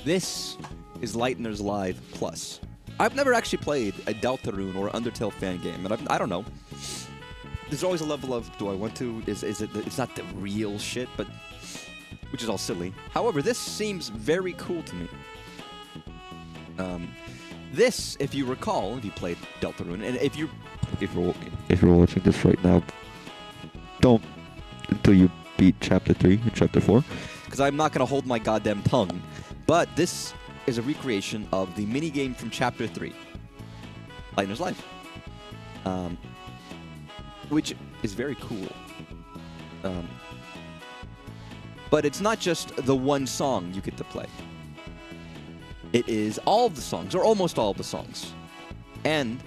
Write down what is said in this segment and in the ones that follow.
This is Lightners Live Plus. I've never actually played a Deltarune or Undertale fan game, and I don't know. There's always a level of, do I want to? Is it? It's not the real shit, but which is all silly. However, this seems very cool to me. This, if you recall, if you played Deltarune, and if you're watching this right now, don't until you beat Chapter 3 and Chapter 4, because I'm not gonna hold my goddamn tongue. But this is a recreation of the minigame from Chapter 3, Lightners Live, which is very cool. But it's not just the one song you get to play. It is all of the songs, or almost all of the songs. And,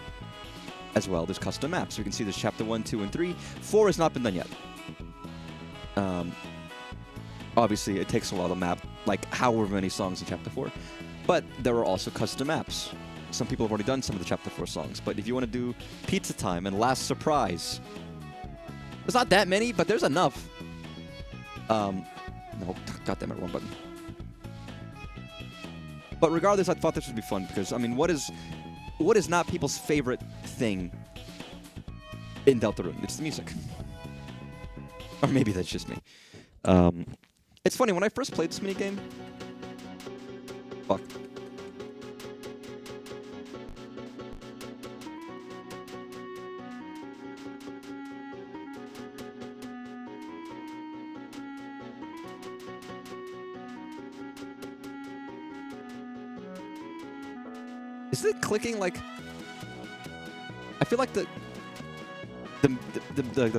as well, there's custom maps. So you can see there's Chapter 1, 2, and 3. 4 has not been done yet. Obviously, it takes a while to map, like, however many songs in Chapter 4. But there are also custom maps. Some people have already done some of the Chapter 4 songs. But if you want to do Pizza Time and Last Surprise, there's not that many, but there's enough. No, goddamn it, wrong button. But regardless, I thought this would be fun because, I mean, what is not people's favorite thing in Deltarune? It's the music. Or maybe that's just me. It's funny, when I first played this minigame... Fuck. Is it clicking like... I feel like the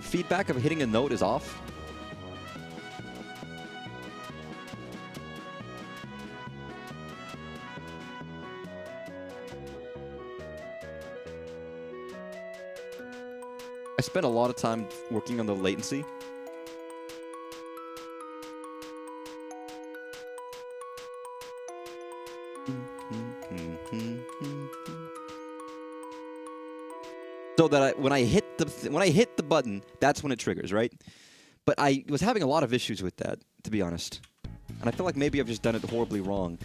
feedback of hitting a note is off. I spent a lot of time working on the latency. So that when I hit the button, that's when it triggers, right? But I was having a lot of issues with that, to be honest, and I feel like maybe I've just done it horribly wrong.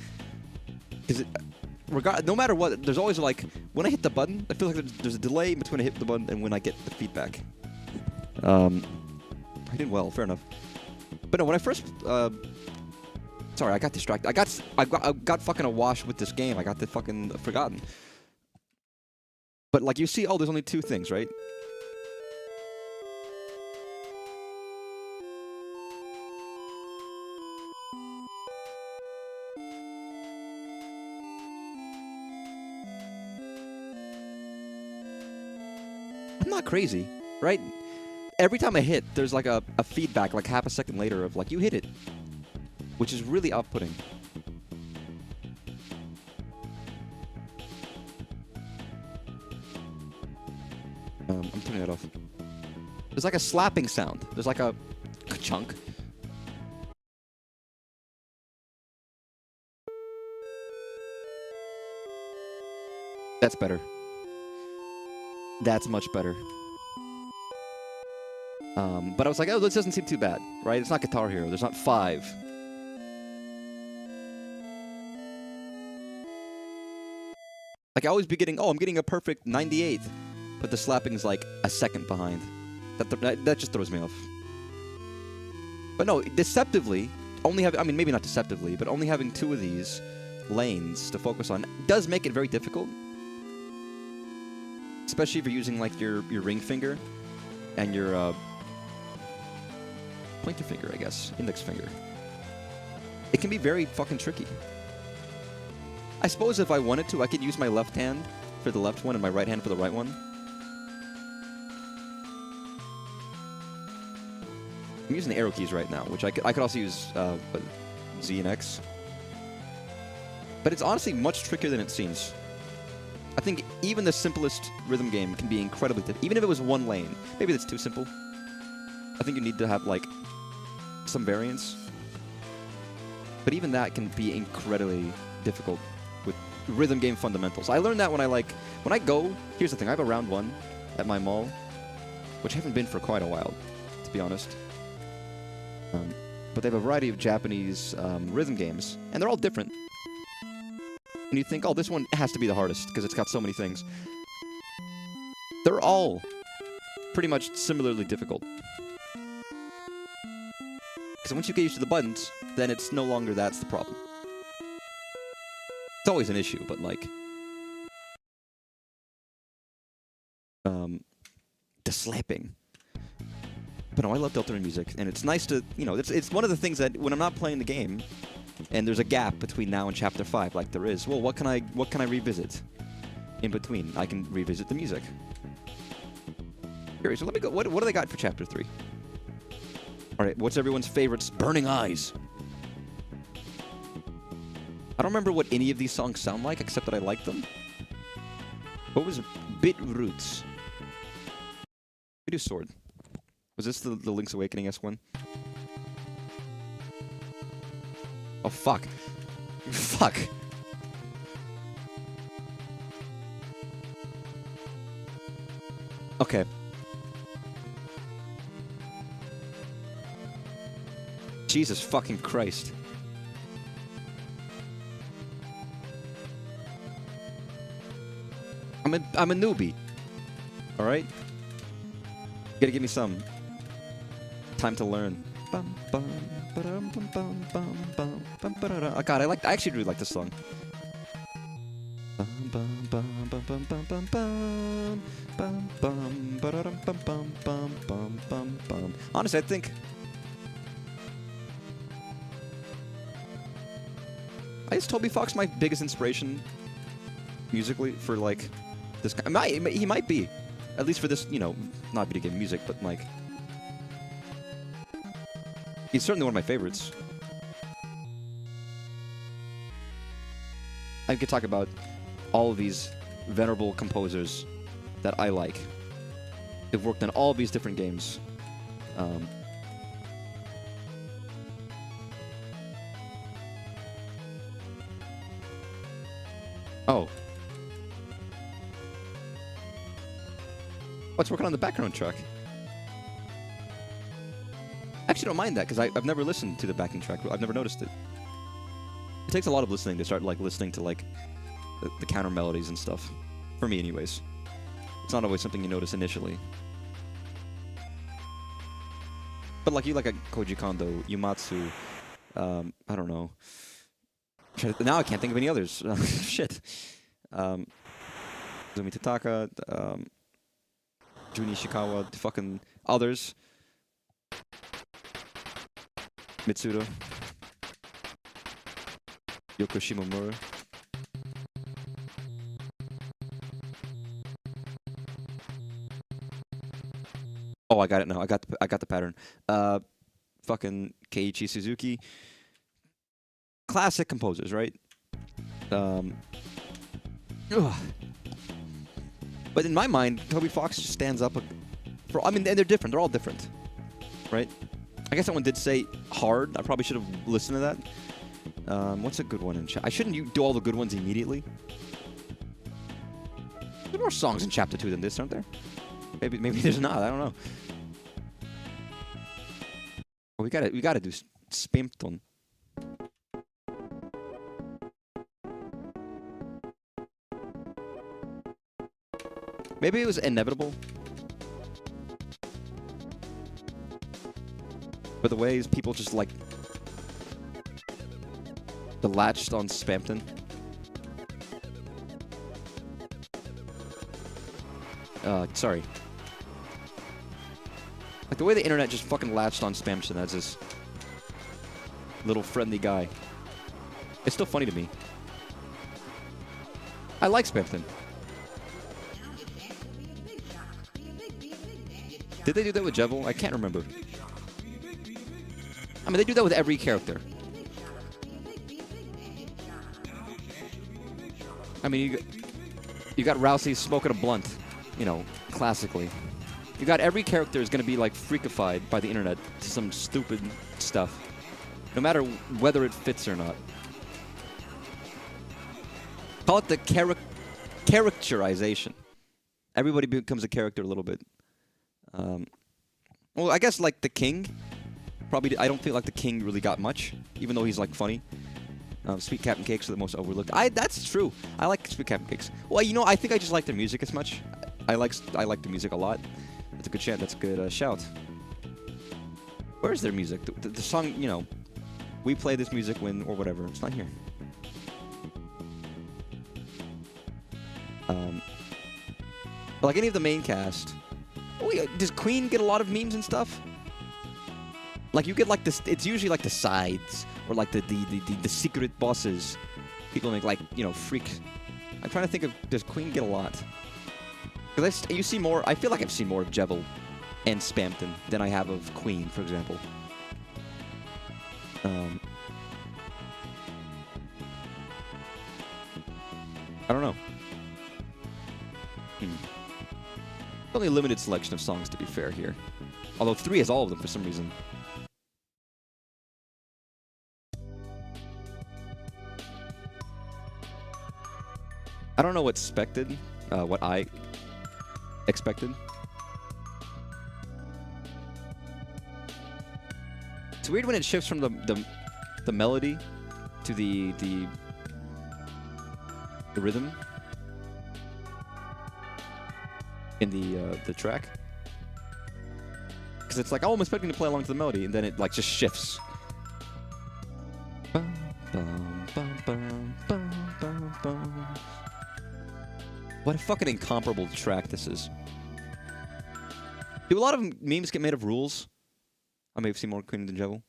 Because no matter what, there's always like when I hit the button, I feel like there's a delay between I hit the button and when I get the feedback. I did well, fair enough. But no, when I first, sorry, I got distracted. I got fucking awash with this game. I got the fucking forgotten. But like you see, oh, there's only two things, right? I'm not crazy, right? Every time I hit, there's like a feedback, like half a second later of like, you hit it. Which is really off-putting. I'm turning that off. There's like a slapping sound. There's like a chunk. That's better. That's much better. But I was like, oh, this doesn't seem too bad, right? It's not Guitar Hero. There's not 5. Like, I always be getting, oh, I'm getting a perfect 98th. But the slapping's like a second behind. That just throws me off. But no, deceptively, only having, I mean, maybe not deceptively, but only having 2 of these lanes to focus on does make it very difficult. Especially if you're using, like, your ring finger and your pointer finger, I guess. Index finger. It can be very fucking tricky. I suppose if I wanted to, I could use my left hand for the left one and my right hand for the right one. I'm using the arrow keys right now, which I could also use Z and X. But it's honestly much trickier than it seems. I think even the simplest rhythm game can be incredibly difficult. Even if it was one lane. Maybe that's too simple. I think you need to have, like, some variance. But even that can be incredibly difficult with rhythm game fundamentals. I learned that when I go, here's the thing, I have a round 1 at my mall, which I haven't been for quite a while, to be honest. But they have a variety of Japanese rhythm games, and they're all different. And you think, oh, this one has to be the hardest because it's got so many things. They're all pretty much similarly difficult. Because once you get used to the buttons, then it's no longer that's the problem. It's always an issue, but like... the slapping. But no, I love Deltarune music, and it's nice to, you know, it's one of the things that when I'm not playing the game, and there's a gap between now and Chapter 5, like there is, well, what can I revisit in between? I can revisit the music. Here, so let me go. What do they got for Chapter 3? All right, what's everyone's favorites? Burning Eyes. I don't remember what any of these songs sound like, except that I like them. What was Bit Roots? We do Sword. Was this the Link's Awakening-esque one? Oh, fuck. Fuck. Okay. Jesus fucking Christ. I'm a newbie. All right? You gotta give me some time to learn. Oh God, I actually really like this song. Honestly, I think Toby Fox my biggest inspiration musically for like this guy. He might be, at least for this, you know, not video game music, but like he's certainly one of my favorites. I could talk about all of these venerable composers that I like. They've worked on all of these different games. Oh. What's working on the background track? I actually don't mind that, because I've never listened to the backing track. I've never noticed it. It takes a lot of listening to start like listening to like the counter melodies and stuff. For me, anyways. It's not always something you notice initially. But like you like a Koji Kondo, Yumatsu, I don't know. Now I can't think of any others. Shit. Zumi Tataka, Jun Ishikawa, the fucking others. Mitsuda. Yoko Shimomura. Oh, I got it now. I got the pattern. Fucking Keiichi Suzuki. Classic composers, right? But in my mind, Toby Fox just stands up for. I mean, and they're different. They're all different, right? I guess that one did say hard. I probably should have listened to that. What's a good one in I shouldn't do all the good ones immediately. There's more songs in Chapter 2 than this, aren't there? Maybe there's not. I don't know. Well, we gotta do Spimpton. Maybe it was inevitable. But the ways people just like the latched on Spampton. Sorry. Like the way the internet just fucking latched on Spampton as this little friendly guy. It's still funny to me. I like Spampton. Did they do that with Jevil? I can't remember. I mean, they do that with every character. I mean, you got Rousey smoking a blunt, you know, classically. You got every character is going to be, like, freakified by the internet to some stupid stuff. No matter whether it fits or not. Call it the characterization. Everybody becomes a character a little bit. Well, I guess, like, the King. Probably, I don't feel like the King really got much, even though he's, like, funny. Sweet Captain Cakes are the most overlooked. That's true. I like Sweet Captain Cakes. Well, you know, I think I just like their music as much. I like the music a lot. That's a good chant. That's a good shout. Where's their music? The song, you know, we play this music when or whatever. It's not here. Like any of the main cast. Oh, yeah, does Queen get a lot of memes and stuff? Like you get like this. It's usually like the sides or like the secret bosses. People make like, you know, freak. I'm trying to think of, does Queen get a lot? Because you see more. I feel like I've seen more of Jevil and Spampton than I have of Queen, for example. I don't know. Only a limited selection of songs, to be fair, here. Although 3 has all of them for some reason. I don't know what's expected. What I expected. It's weird when it shifts from the melody to the rhythm in the track, because it's like, oh, I'm expecting to play along to the melody, and then it like just shifts. Bum, bum, bum, bum, bum, bum, bum. What a fucking incomparable track this is. Do a lot of memes get made of rules? I may have seen more Queen than Jevil.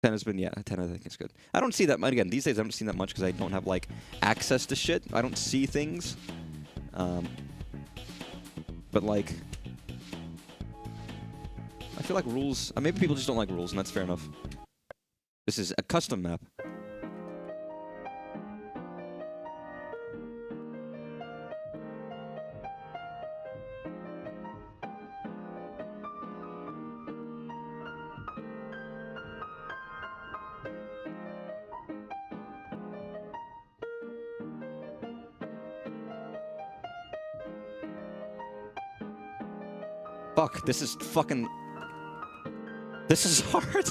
10 has been, yeah, 10 I think is good. I don't see that much. Again, these days I haven't seen that much because I don't have, like, access to shit. I don't see things. But, like, I feel like rules... maybe people just don't like rules, and that's fair enough. This is a custom map. Fuck, this is fucking... This is hard.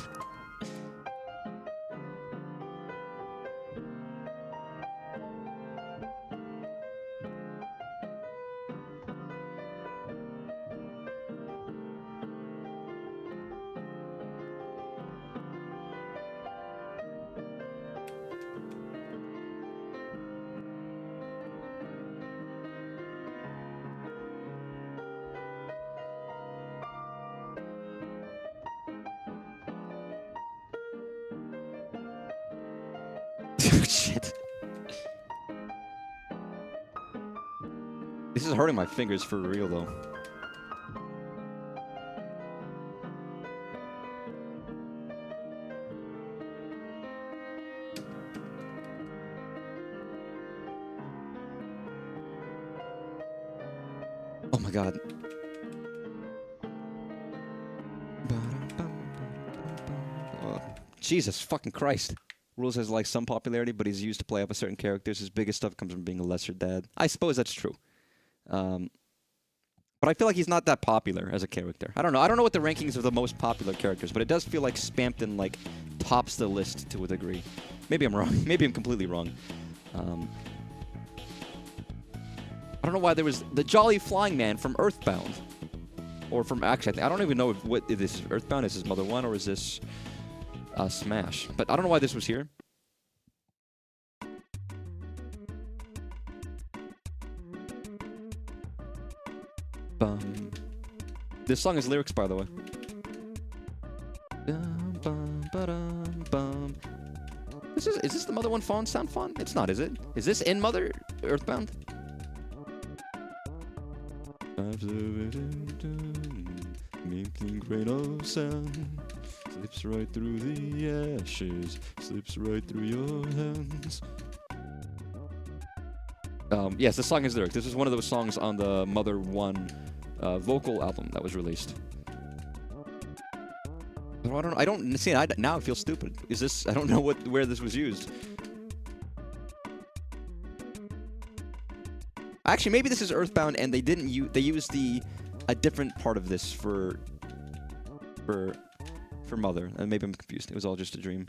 Shit. This is hurting my fingers for real, though. Oh my god. Oh, Jesus fucking Christ. Rules has like some popularity, but he's used to play up a certain characters. His biggest stuff comes from being a lesser dad. I suppose that's true. But I feel like he's not that popular as a character. I don't know. I don't know what the rankings of the most popular characters, but it does feel like Spampton like tops the list to a degree. Maybe I'm wrong. Maybe I'm completely wrong. I don't know why there was the Jolly Flying Man from Earthbound, or from actually I don't even know if this is Earthbound. Is this Mother 1 or is this Smash? But I don't know why this was here. This song has lyrics, by the way. Is this the Mother 1 font sound font? It's not, is it? Is this in Mother Earthbound? Making grain of sand slips right through the ashes, slips right through your hands. Yes, this song is lyric. This is one of those songs on the Mother 1 vocal album that was released. Oh, I don't know. I don't see it. Now I feel stupid. Is this? I don't know where this was used. Actually, maybe this is Earthbound, and they didn't use. They used a different part of this for Mother. And maybe I'm confused. It was all just a dream.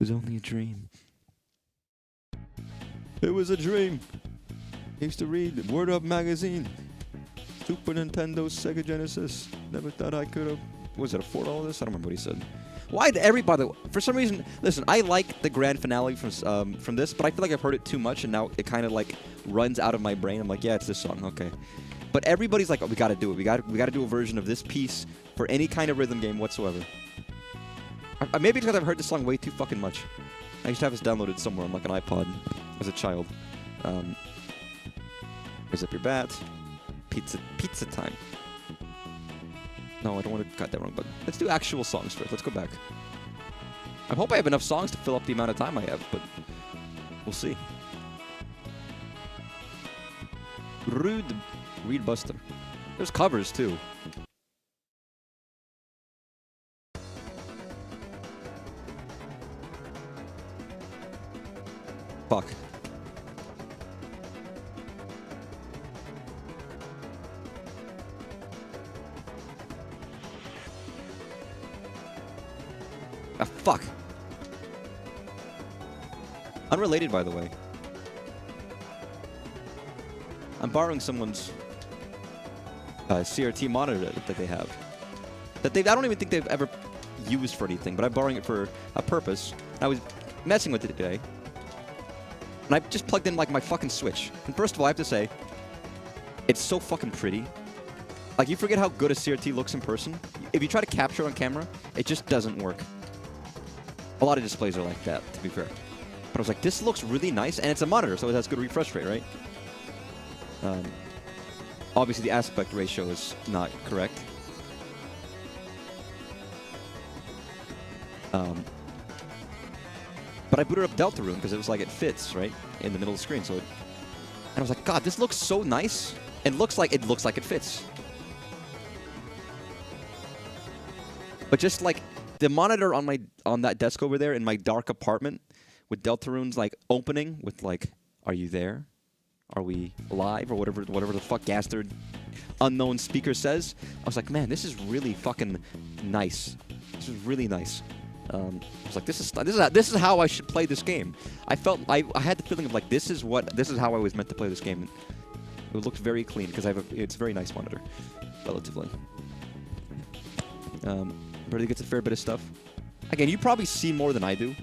was only a dream. It was a dream. I used to read Word Up magazine. Super Nintendo, Sega Genesis. Never thought I could have. Was it afford all this? I don't remember what he said. Why did everybody? For some reason, listen. I like the grand finale from this, but I feel like I've heard it too much, and now it kind of like runs out of my brain. I'm like, yeah, it's this song, okay. But everybody's like, oh, we got to do it. We got to do a version of this piece for any kind of rhythm game whatsoever. Maybe it's because I've heard this song way too fucking much. I used to have this downloaded somewhere on like an iPod as a child. Raise up your bat. Pizza time. No, I don't want to cut that wrong, but let's do actual songs first. Let's go back. I hope I have enough songs to fill up the amount of time I have, but we'll see. Reed Buster. There's covers, too. Fuck. Ah, fuck. Unrelated, by the way. I'm borrowing someone's CRT monitor that they have. I don't even think they've ever used for anything, but I'm borrowing it for a purpose. I was messing with it today, and I just plugged in like my fucking Switch. And first of all, I have to say, it's so fucking pretty. Like, you forget how good a CRT looks in person. If you try to capture it on camera, it just doesn't work. A lot of displays are like that, to be fair. But I was like, this looks really nice, and it's a monitor, so it has good refresh rate, right? Obviously, the aspect ratio is not correct. But I booted up Deltarune because it was like it fits, right? In the middle of the screen, and I was like, God, this looks so nice. It looks like it fits. But just like the monitor on that desk over there in my dark apartment with Deltarune's like opening with like, are you there? Are we live? Or whatever the fuck Gaster unknown speaker says. I was like, man, this is really fucking nice. This is really nice. I was like, this is how I should play this game. I felt I had the feeling of like this is how I was meant to play this game. It looks very clean because it's a very nice monitor, relatively. Brady gets a fair bit of stuff. Again, you probably see more than I do.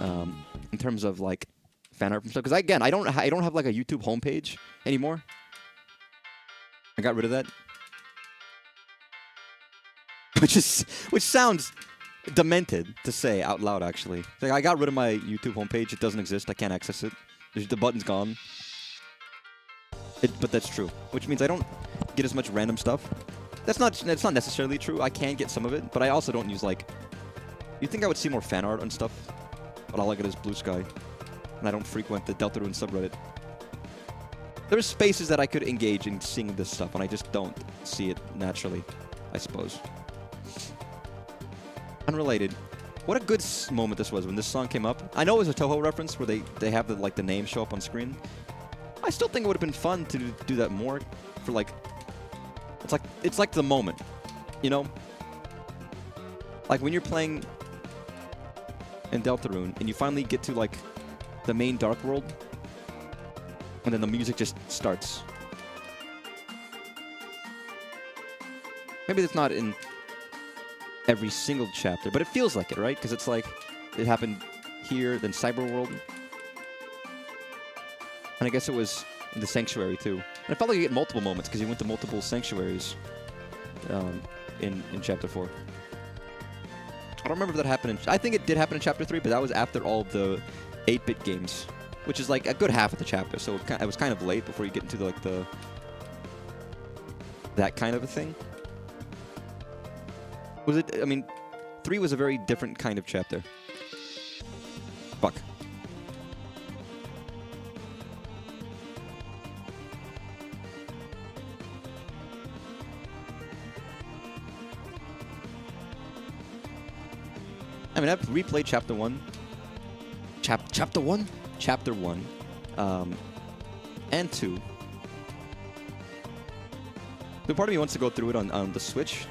In terms of like fan art and stuff, because again, I don't have like a YouTube homepage anymore. I got rid of that, which sounds demented to say out loud. Actually, like, I got rid of my YouTube homepage. It doesn't exist. I can't access it. The button's gone. But that's true, which means I don't get as much random stuff. That's not necessarily true. I can get some of it, but I also don't use like. You'd think I would see more fan art and stuff, but all I get is Blue Sky, and I don't frequent the Deltarune subreddit. There's spaces that I could engage in seeing this stuff, and I just don't see it naturally, I suppose. Unrelated. What a good moment this was when this song came up. I know it was a Toho reference where they have the name show up on screen. I still think it would have been fun to do that more for like. It's like the moment, you know? Like when you're playing in Deltarune and you finally get to like the main dark world and then the music just starts. Maybe it's not in every single chapter, but it feels like it, right? Because it's like it happened here, then Cyber World. And I guess it was in the Sanctuary too. And I felt like you get multiple moments because you went to multiple sanctuaries in Chapter 4. I don't remember if that happened I think it did happen in Chapter 3, but that was after all of the 8-bit games, which is like a good half of the chapter, so it was kind of late before you get into like that kind of a thing. Was it? I mean, 3 was a very different kind of chapter. Fuck. I mean, I've replayed Chapter 1. Chapter 1? Chapter 1. And 2. But part of me wants to go through it on the Switch.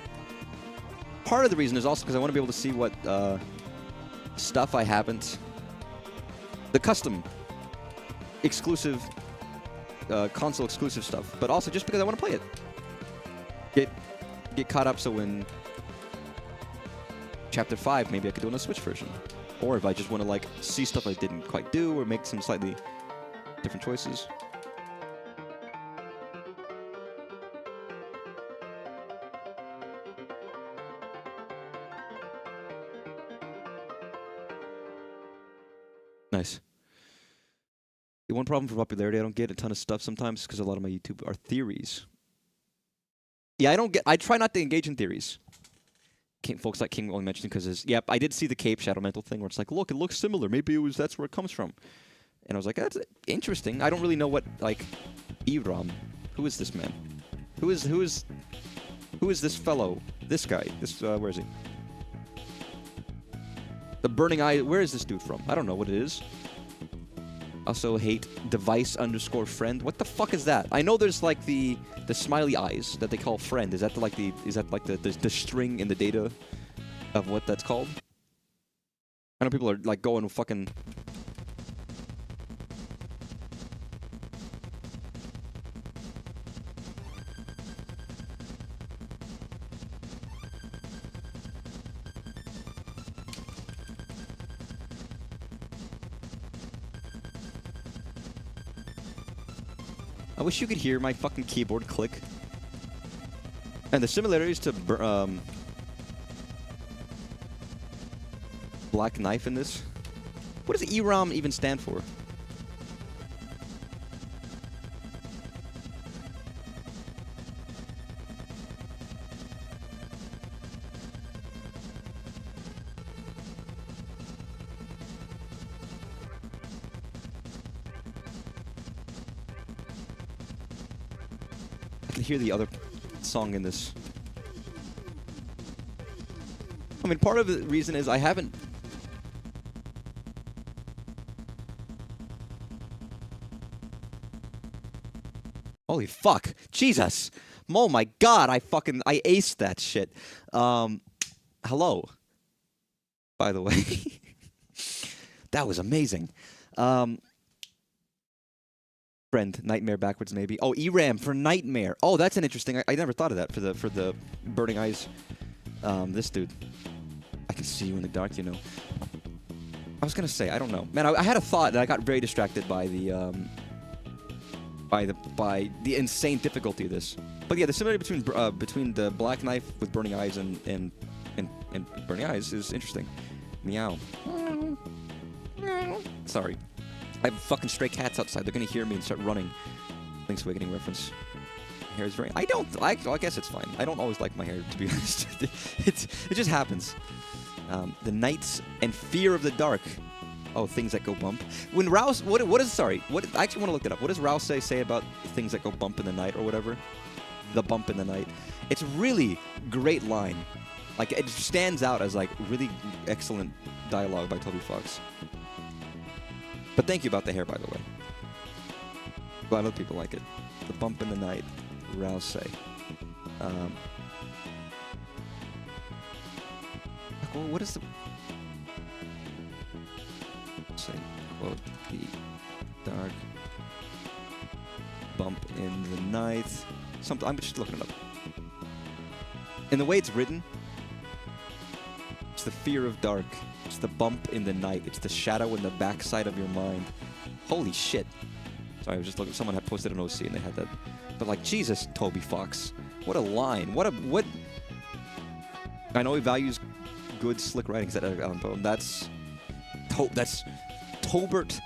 Part of the reason is also because I want to be able to see what stuff I haven't. The custom, exclusive, console exclusive stuff, but also just because I want to play it. Get caught up so when Chapter 5, maybe I could do it on a Switch version. Or if I just want to like see stuff I didn't quite do or make some slightly different choices. Nice. The one problem for popularity, I don't get a ton of stuff sometimes because a lot of my YouTube are theories. Yeah, I try not to engage in theories. Folks like King only mentioned because yep, I did see the Cape Shadow Mental thing where it's like, look, it looks similar. Maybe that's where it comes from. And I was like, that's interesting. I don't really know what like Eram. Who is this man? Who is this fellow? This guy. This where is he? The Burning Eye. Where is this dude from? I don't know what it is. Also hate device_friend. What the fuck is that? I know there's like the smiley eyes that they call friend. Is that the string in the data of what that's called? I know people are like going fucking. I wish you could hear my fucking keyboard click. And the similarities to Black Knife in this. What does EROM even stand for? Hear the other song in this. I mean, part of the reason is I haven't. Holy fuck. Jesus. Oh my god, I aced that shit. Hello. By the way. That was amazing. Friend, Nightmare backwards maybe. Oh, ERAM for Nightmare. Oh, that's an interesting. I never thought of that for the Burning Eyes. This dude. I can see you in the dark, you know. I was gonna say, I don't know, man. I had a thought and I got very distracted by the insane difficulty of this. But yeah, the similarity between the Black Knife with Burning Eyes and Burning Eyes is interesting. Meow. Sorry. I have fucking stray cats outside. They're gonna hear me and start running. Link's Awakening reference. Hair is very. I guess it's fine. I don't always like my hair, to be honest. it just happens. The Nights and Fear of the Dark. Oh, things that go bump. When Rouse, what is? Sorry. What? I actually want to look it up. What does Rouse say about things that go bump in the night or whatever? The bump in the night. It's a really great line. Like it stands out as like really excellent dialogue by Toby Fox. But thank you about the hair, by the way. Glad other people like it. The bump in the night, Rouse. What is the? Say, quote the dark bump in the night. Something. I'm just looking it up. And the way it's written, it's the fear of dark. It's the bump in the night. It's the shadow in the backside of your mind. Holy shit. Sorry, I was just looking. Someone had posted an OC and they had that. But like, Jesus, Toby Fox. What a line. What. I know he values good, slick writing. That's Tobert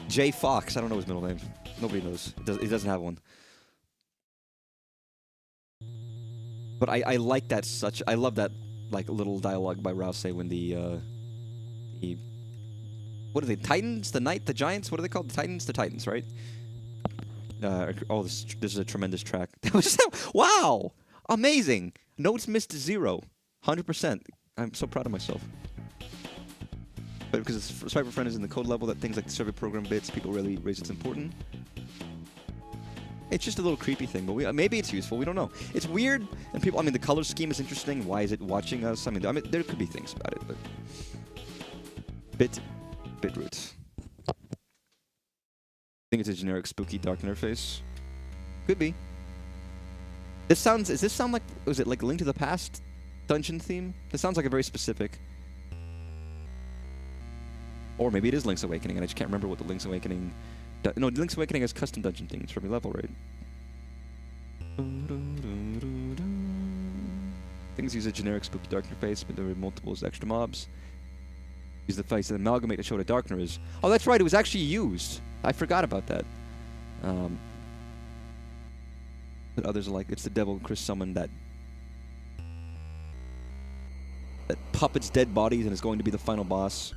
J. Fox. I don't know his middle name. Nobody knows. He doesn't have one. But I like that I love that like little dialogue by Rouse when what are they? Titans? The Night? The Giants? What are they called? The Titans? The Titans, right? This is a tremendous track. That was wow! Amazing! Notes missed 0. 100%. I'm so proud of myself. But because Swiper Friend is in the code level, that things like the survey program bits, people really raise it's important. It's just a little creepy thing, but maybe it's useful. We don't know. It's weird, and people. I mean, the color scheme is interesting. Why is it watching us? I mean, there could be things about it, but Bitroot. I think it's a generic spooky dark interface. Could be. Does this sound like, was it like Link to the Past dungeon theme? This sounds like a very specific. Or maybe it is Link's Awakening, and I just can't remember what the Link's Awakening... No, Link's Awakening has custom dungeon themes for every level, right? Things use a generic spooky dark interface, but there are multiple extra mobs. Use the face and amalgamate to show what a darkener is. Oh, that's right, it was actually used. I forgot about that. But others are like, it's the devil Chris summoned that puppets dead bodies and is going to be the final boss.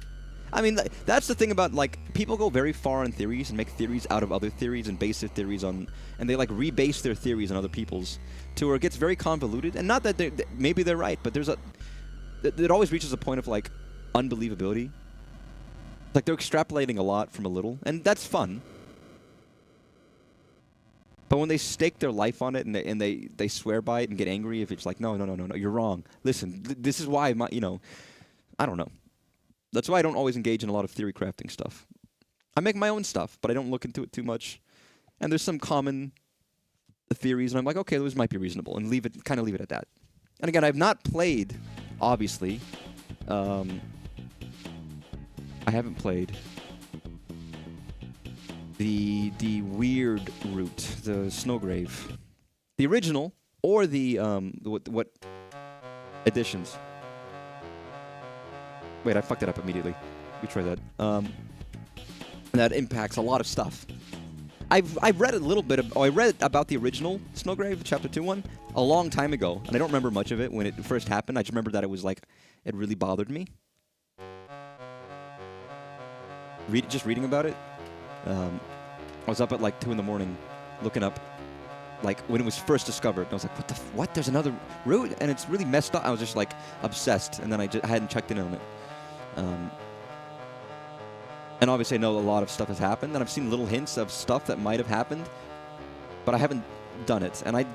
I mean, that's the thing about, like, people go very far in theories and make theories out of other theories and base their theories on, and they, like, rebase their theories on other people's to where it gets very convoluted. And not that maybe they're right, but it always reaches a point of, like, unbelievability. Like, they're extrapolating a lot from a little, and that's fun. But when they stake their life on it and they swear by it and get angry if it's like, no, you're wrong. Listen, this is why, I don't know. That's why I don't always engage in a lot of theory crafting stuff. I make my own stuff, but I don't look into it too much. And there's some common theories, and I'm like, okay, those might be reasonable, and kind of leave it at that. And again, I've not played, obviously. I haven't played the weird route, the Snowgrave, the original, or the what editions. Wait, I fucked it up immediately. We try that. That impacts a lot of stuff. I've read a little bit of... I read about the original Snowgrave, Chapter 2 one, a long time ago, and I don't remember much of it when it first happened. I just remember that it was like... It really bothered me. Just reading about it. I was up at like 2 in the morning looking up like when it was first discovered. And I was like, what? There's another route? And it's really messed up. I was just like obsessed, and then I hadn't checked in on it. And obviously I know a lot of stuff has happened, and I've seen little hints of stuff that might have happened, but I haven't done it. And I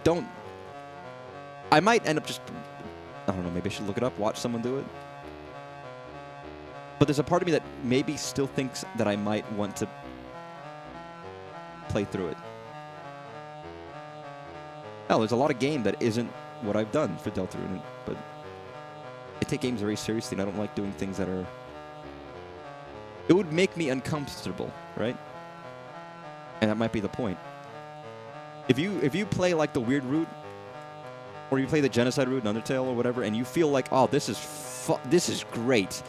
might end up just, I don't know, maybe I should look it up, watch someone do it. But there's a part of me that maybe still thinks that I might want to play through it. Hell, there's a lot of game that isn't what I've done for Deltarune, but I take games very seriously, and I don't like doing things that are... It would make me uncomfortable, right? And that might be the point. If you play like the weird route, or you play the genocide route in Undertale or whatever, and you feel like, oh, this is great.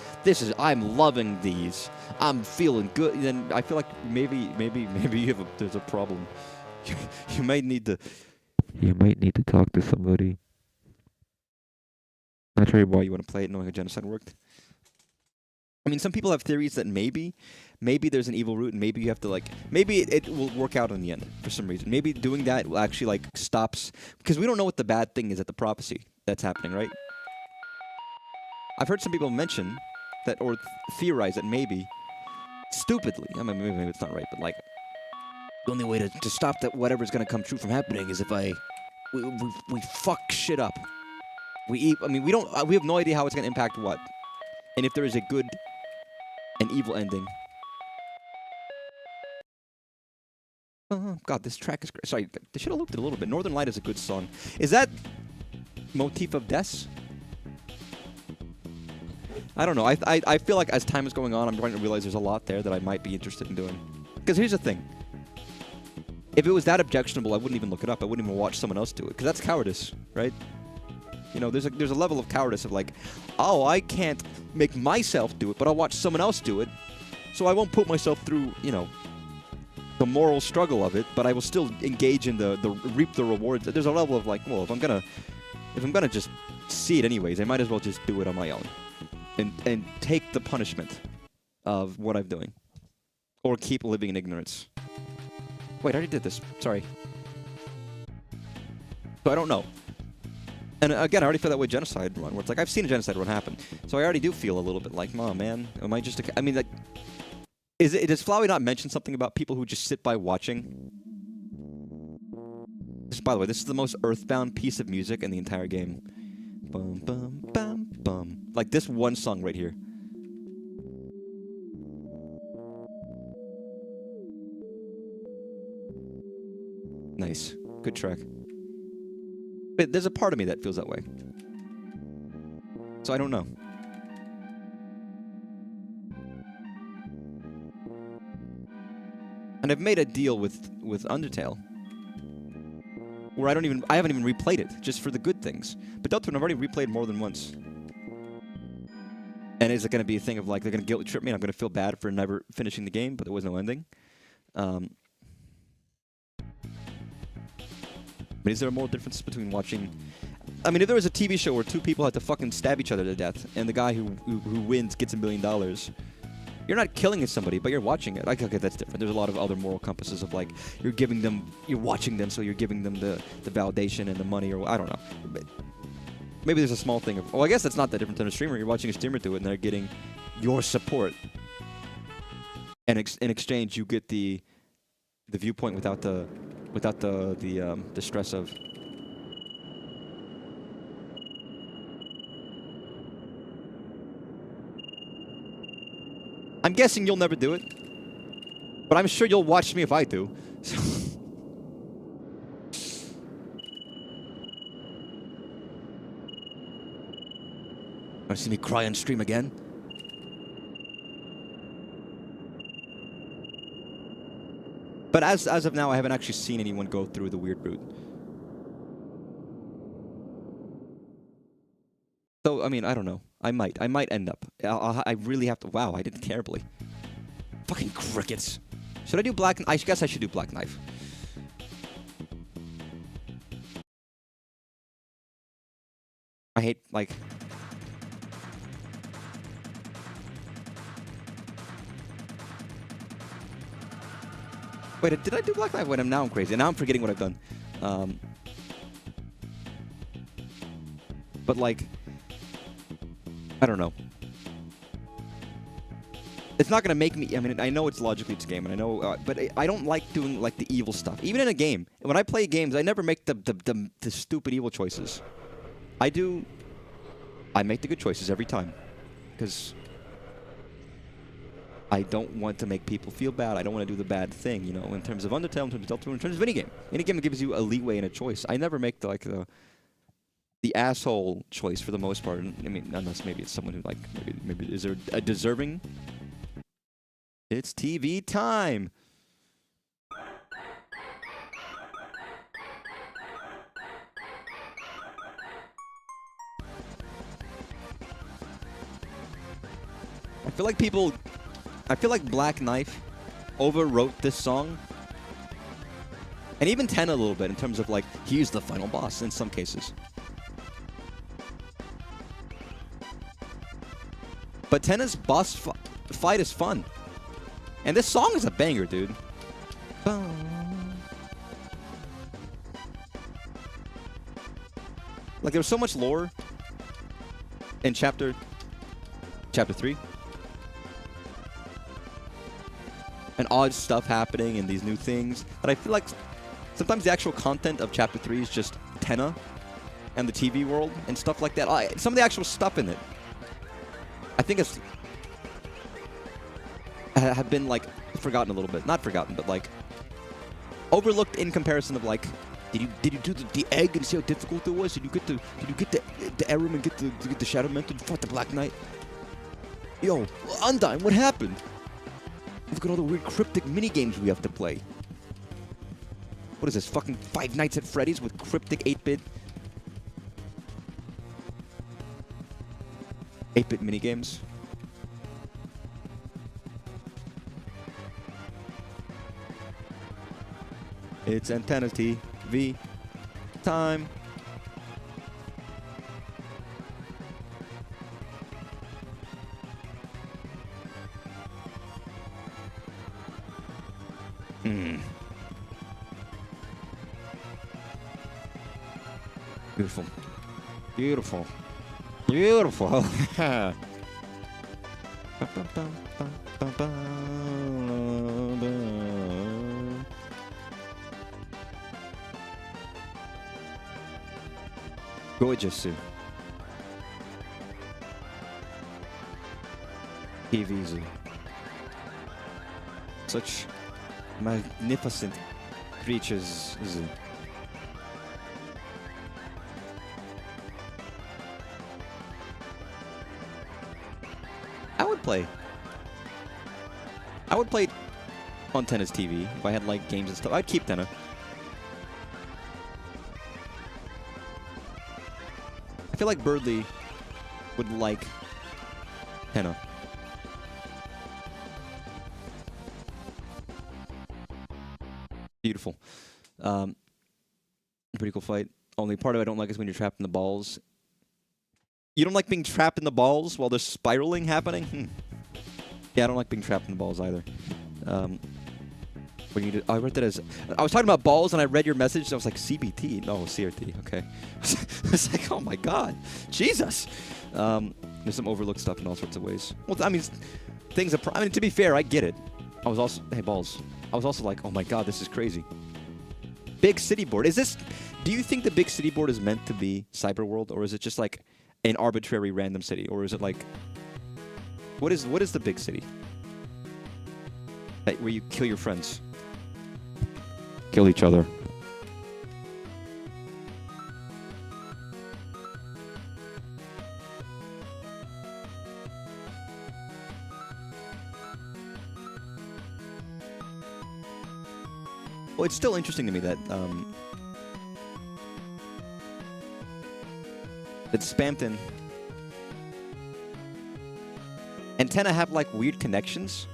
I'm loving these. I'm feeling good. Then I feel like maybe there's a problem. You might need to talk to somebody. Not sure why you want to play it knowing how genocide worked. I mean, some people have theories that maybe there's an evil route, and maybe you have to maybe it will work out in the end for some reason. Maybe doing that will actually stops, because we don't know what the bad thing is at the prophecy that's happening, right? I've heard some people mention that, or theorize that maybe, stupidly, I mean, maybe it's not right, but the only way to stop that whatever's going to come true from happening is if we fuck shit up. We have no idea how it's going to impact what. And if there is a good and evil ending. Oh, God, this track is great. Sorry, they should have looked at it a little bit. Northern Light is a good song. Is that Motif of Death? I don't know. I feel like as time is going on, I'm starting to realize there's a lot there that I might be interested in doing. Because here's the thing. If it was that objectionable, I wouldn't even look it up. I wouldn't even watch someone else do it. Because that's cowardice, right? You know, there's a level of cowardice of oh, I can't make myself do it, but I'll watch someone else do it. So I won't put myself through, the moral struggle of it, but I will still engage in the reap the rewards. There's a level of well, if I'm gonna just see it anyways, I might as well just do it on my own. And take the punishment of what I'm doing. Or keep living in ignorance. Wait, I already did this. Sorry. So I don't know. And again, I already feel that way Genocide Run, where it's I've seen a Genocide Run happen. So I already do feel a little bit oh man, am I just I mean, does Flowey not mention something about people who just sit by watching? By the way, this is the most earthbound piece of music in the entire game. Bum, bum, bum, bum. This one song right here. Nice. Good track. But there's a part of me that feels that way. So I don't know. And I've made a deal with Undertale, where I haven't even replayed it, just for the good things. But Deltarune I've already replayed more than once. And is it going to be a thing of like they're going to guilt trip me and I'm going to feel bad for never finishing the game, but there was no ending? But is there a moral difference between watching? I mean, if there was a TV show where two people had to fucking stab each other to death, and the guy who wins gets $1 million, you're not killing somebody, but you're watching it. Like, okay, that's different. There's a lot of other moral compasses of like you're watching them, so you're giving them the validation and the money, or I don't know. But maybe there's a small thing of, well, I guess that's not that different than a streamer. You're watching a streamer do it, and they're getting your support, and in exchange, you get the viewpoint without the stress of. I'm guessing you'll never do it, but I'm sure you'll watch me if I do. Want to see me cry on stream again? But as of now, I haven't actually seen anyone go through the weird route. So, I mean, I don't know. I might end up. I really have to. Wow, I did terribly. Fucking crickets. Should I do black? I guess I should do black knife. I hate, like. Wait, did I do black knife? Wait, now I'm crazy. Now I'm forgetting what I've done. But like, I don't know. It's not gonna make me. I mean, I know it's logically it's a game, and I know, but I don't like doing like the evil stuff. Even in a game, when I play games, I never make the stupid evil choices. I make the good choices every time, because I don't want to make people feel bad. I don't want to do the bad thing, you know, in terms of Undertale, in terms of Deltarune, in terms of minigame. Minigame gives you a leeway and a choice. I never make the asshole choice for the most part. I mean, unless maybe it's someone who, like, maybe is there a deserving? It's TV time! I feel like Black Knife overwrote this song. And even Ten a little bit in terms of like, he's the final boss in some cases. But Tenna's boss fight is fun. And this song is a banger, dude. Like, there's so much lore in Chapter 3. And odd stuff happening and these new things. But I feel like sometimes the actual content of Chapter 3 is just Tenna and the TV world and stuff like that. Some of the actual stuff in it, I think it's have been like forgotten a little bit. Not forgotten, but like overlooked in comparison of like, did you do the egg and see how difficult it was? Did you get the Arum and get the Shadow Mentor to fight the Black Knight? Yo, Undyne, what happened? Look at all the weird cryptic minigames we have to play. What is this, fucking Five Nights at Freddy's with cryptic 8-bit minigames? It's Antenna TV time. Beautiful. Beautiful. Beautiful. Gorgeous. TVs. Such magnificent Creatures. I would play on Tenna's TV if I had like games and stuff. I'd keep Tenna. I feel like Birdly would like Tenna. Beautiful. Pretty cool fight. Only part of it I don't like is when you're trapped in the balls. You don't like being trapped in the balls while there's spiraling happening? Yeah, I don't like being trapped in the balls either. I read that as... I was talking about balls and I read your message and I was like, CBT? No, CRT. Okay. It's like, oh my god. Jesus! There's some overlooked stuff in all sorts of ways. Well, I mean, things... I mean, to be fair, I get it. I was also... Hey, balls. I was also like, oh my god, this is crazy. Big city board. Is this... Do you think the big city board is meant to be Cyberworld, or is it just like an arbitrary random city, or is it like... What is the big city? Where you kill your friends. Kill each other. Well, it's still interesting to me that that Spampton and Tenna have like weird connections.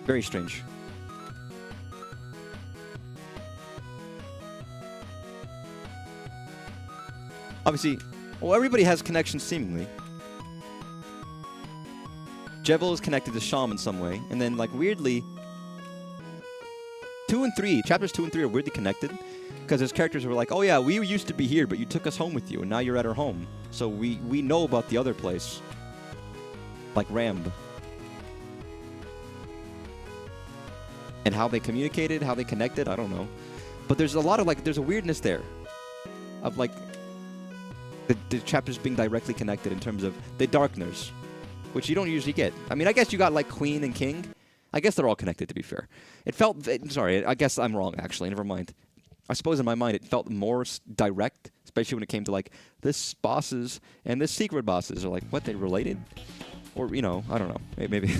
Very strange. Obviously, well, everybody has connections seemingly. Jevil is connected to Sham in some way, and then like weirdly, 2 and 3, chapters 2 and 3 are weirdly connected, because there's characters who are like, oh yeah, we used to be here, but you took us home with you, and now you're at our home, so we know about the other place, like Ramb, and how they communicated, how they connected, I don't know, but there's a lot of like, there's a weirdness there, of like the chapters being directly connected in terms of the Darkners, which you don't usually get. I mean, I guess you got like Queen and King. I guess they're all connected, to be fair. It felt... Sorry, I guess I'm wrong, actually. Never mind. I suppose in my mind it felt more direct, especially when it came to like, this bosses and this secret bosses are like, what, they related? Or, you know, I don't know. Maybe.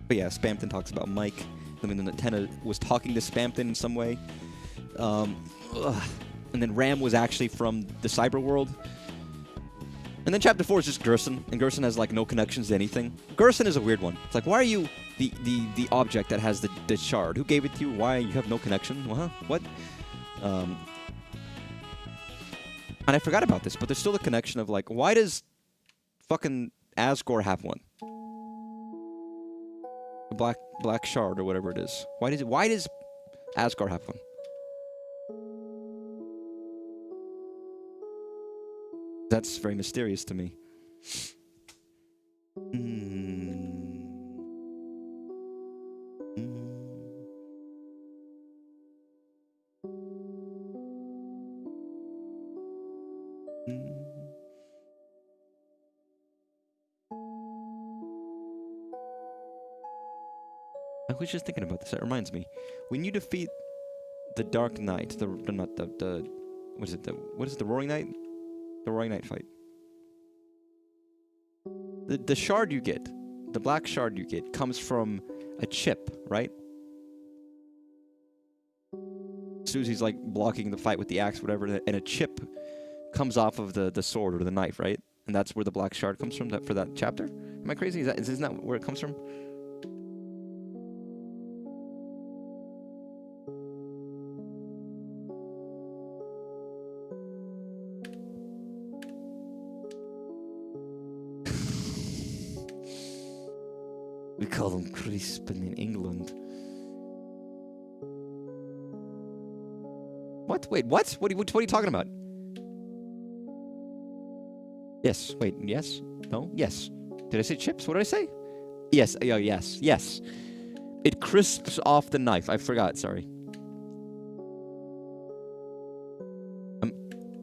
But yeah, Spampton talks about Mike. I mean, Tenna was talking to Spampton in some way. And then Ram was actually from the cyber world. And then chapter 4 is just Gerson, and Gerson has like no connections to anything. Gerson is a weird one. It's like, why are you the object that has the shard? Who gave it to you? Why you have no connection? What? And I forgot about this, but there's still a connection of like, why does fucking Asgore have one? The black shard or whatever it is. Why does Asgore have one? That's very mysterious to me. I was just thinking about this. It reminds me, when you defeat the Dark Knight, what is it? The Roaring Knight? The Roaring Knight fight. The shard you get, the black shard you get, comes from a chip, right? Susie's like blocking the fight with the axe, whatever, and a chip comes off of the sword or the knife, right? And that's where the black shard comes from for that chapter? Am I crazy? Isn't that where it comes from? We call them Crispin in England. What? Wait, what? What are you talking about? Yes. Wait, yes? No? Yes. Did I say chips? What did I say? Yes. Yes. Yes. It crisps off the knife. I forgot. Sorry. I'm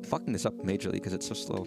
fucking this up majorly because it's so slow.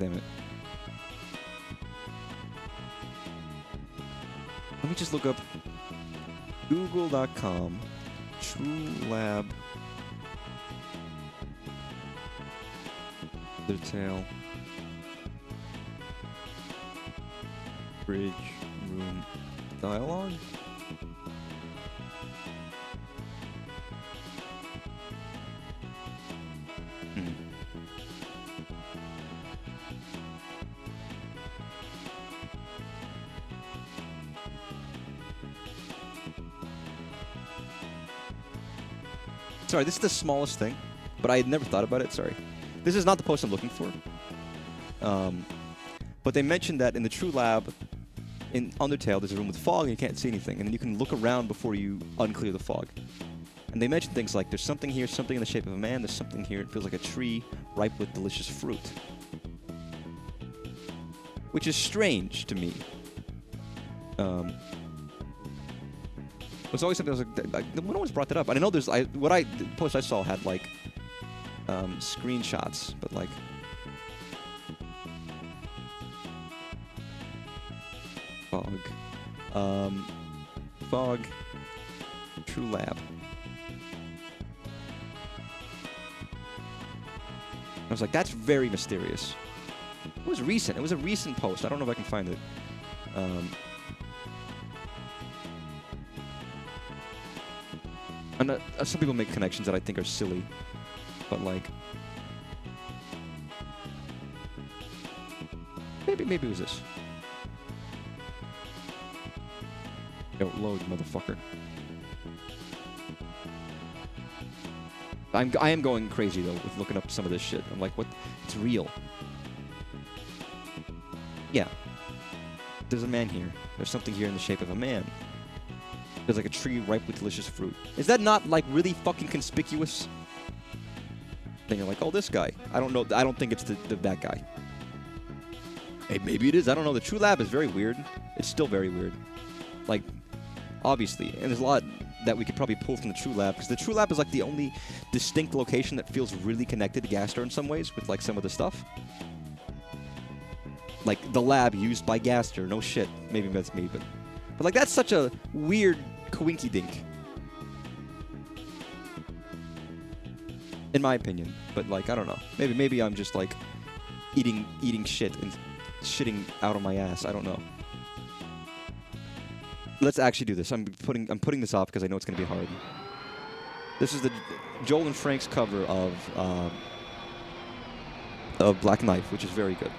God damn it. Let me just look up google.com TrueLab Undertale Bridge Room Dialogue. Sorry, this is the smallest thing, but I had never thought about it. Sorry. This is not the post I'm looking for. But they mentioned that in the True Lab in Undertale, there's a room with fog and you can't see anything. And then you can look around before you unclear the fog. And they mentioned things like, there's something here, something in the shape of a man. There's something here, it feels like a tree ripe with delicious fruit. Which is strange to me. There's always something no one always brought that up. And I know the post I saw had like screenshots, but like fog True Lab. I was like, that's very mysterious. It was recent. It was a recent post. I don't know if I can find it. And some people make connections that I think are silly, but like, maybe it was this. Yo, load, motherfucker. I am going crazy though with looking up some of this shit. I'm like, what? It's real. Yeah. There's a man here. There's something here in the shape of a man. There's like a tree ripe with delicious fruit. Is that not like really fucking conspicuous? Then you're like, oh, this guy. I don't know. I don't think it's that guy. Hey, maybe it is. I don't know. The True Lab is very weird. It's still very weird. Like, obviously. And there's a lot that we could probably pull from the True Lab, because the True Lab is like the only distinct location that feels really connected to Gaster in some ways, with like some of the stuff. Like the lab used by Gaster. No shit. Maybe that's me, but like that's such a weird coinky-dink. In my opinion. But like, I don't know. Maybe I'm just like eating shit and shitting out of my ass. I don't know. Let's actually do this. I'm putting this off because I know it's going to be hard. This is the Joel and Frank's cover of Black Knife, which is very good.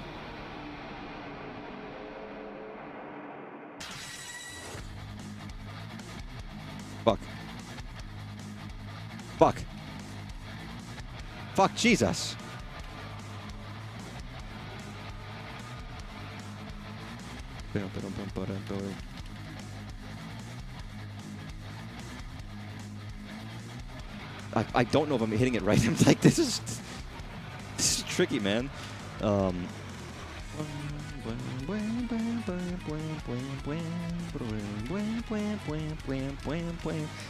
Fuck. Fuck. Fuck, Jesus. I don't know if I'm hitting it right. I'm like, this is tricky, man.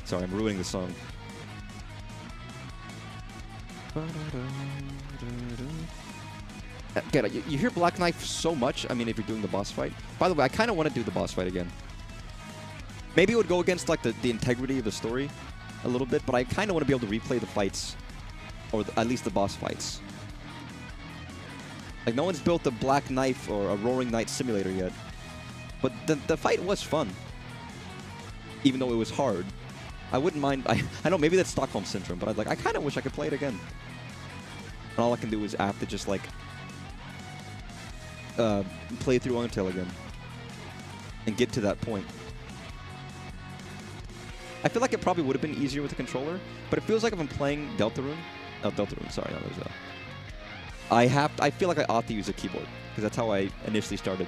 Sorry, I'm ruining the song. Again, you hear Black Knife so much. I mean, if you're doing the boss fight. By the way, I kind of want to do the boss fight again. Maybe it would go against like the integrity of the story a little bit, but I kind of want to be able to replay the fights, or at least the boss fights. Like, no one's built a Black Knife or a Roaring Knight simulator yet. But the fight was fun. Even though it was hard. I wouldn't mind. I know, maybe that's Stockholm Syndrome, but I kind of wish I could play it again. And all I can do is have to just, like, play through Undertale again. And get to that point. I feel like it probably would have been easier with the controller, but it feels like if I'm playing Deltarune... Oh, Deltarune, sorry, no, there's a... I feel like I ought to use a keyboard, because that's how I initially started.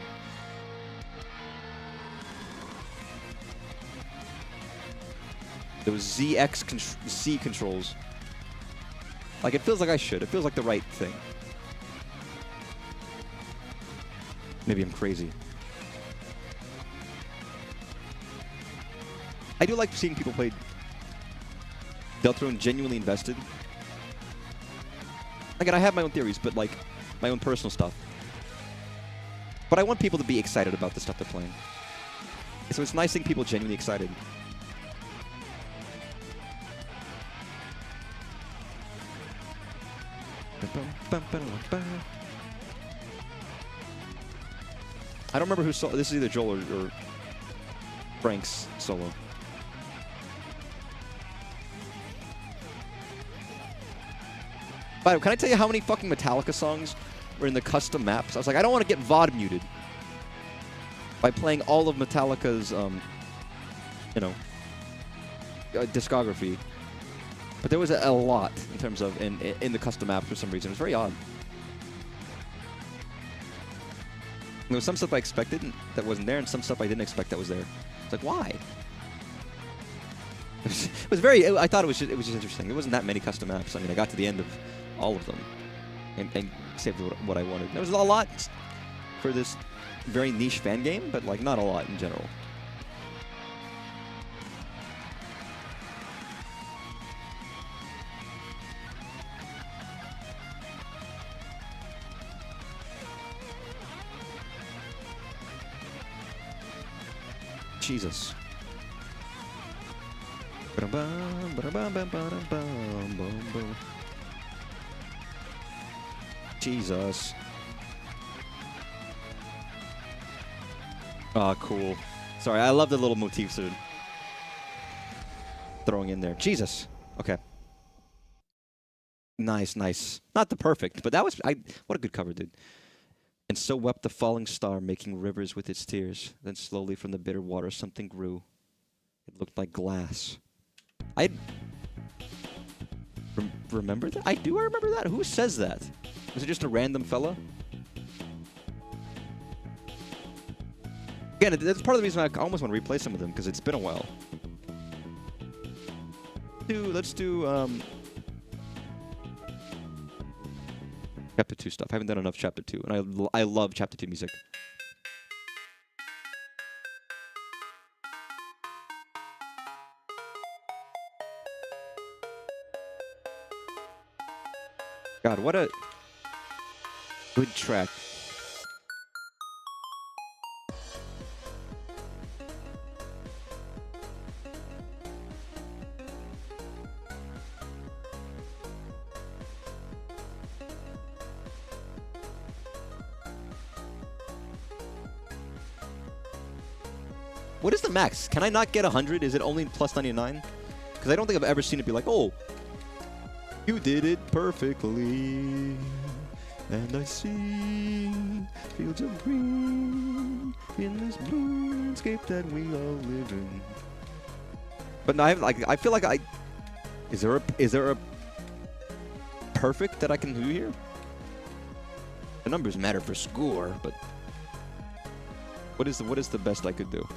Those Z controls. Like, it feels like I should. It feels like the right thing. Maybe I'm crazy. I do like seeing people play Deltarune genuinely invested. Again, I have my own theories, but like my own personal stuff. But I want people to be excited about the stuff they're playing. So it's nice seeing people genuinely excited. I don't remember who's solo. This is either Joel or Frank's solo. By the way, can I tell you how many fucking Metallica songs were in the custom maps? I was like, I don't want to get VOD muted by playing all of Metallica's, discography. But there was a lot in terms of in the custom maps for some reason. It was very odd. There was some stuff I expected that wasn't there, and some stuff I didn't expect that was there. It's like, why? It was very. I thought it was just interesting. There wasn't that many custom maps. I mean, I got to the end of all of them, and saved what I wanted. There was a lot for this very niche fan game, but like not a lot in general. Jesus. Jesus. Ah, cool. Sorry, I love the little motifs they're throwing in there. Jesus. Okay. Nice, nice. Not the perfect, but that was... what a good cover, dude. And so wept the falling star, making rivers with its tears. Then slowly from the bitter water something grew. It looked like glass. I remember that? I remember that? Who says that? Was it just a random fella? Again, that's part of the reason I almost want to replay some of them, because it's been a while. Let's do Chapter 2 stuff. I haven't done enough Chapter 2, and I love Chapter 2 music. God, what a good track. What is the max? Can I not get 100? Is it only plus 99? Because I don't think I've ever seen it be like, oh, you did it perfectly, and I see fields of green in this blue landscape that we all live in. But no, I feel like is there a perfect that I can do here? The numbers matter for score, but what is the best I could do?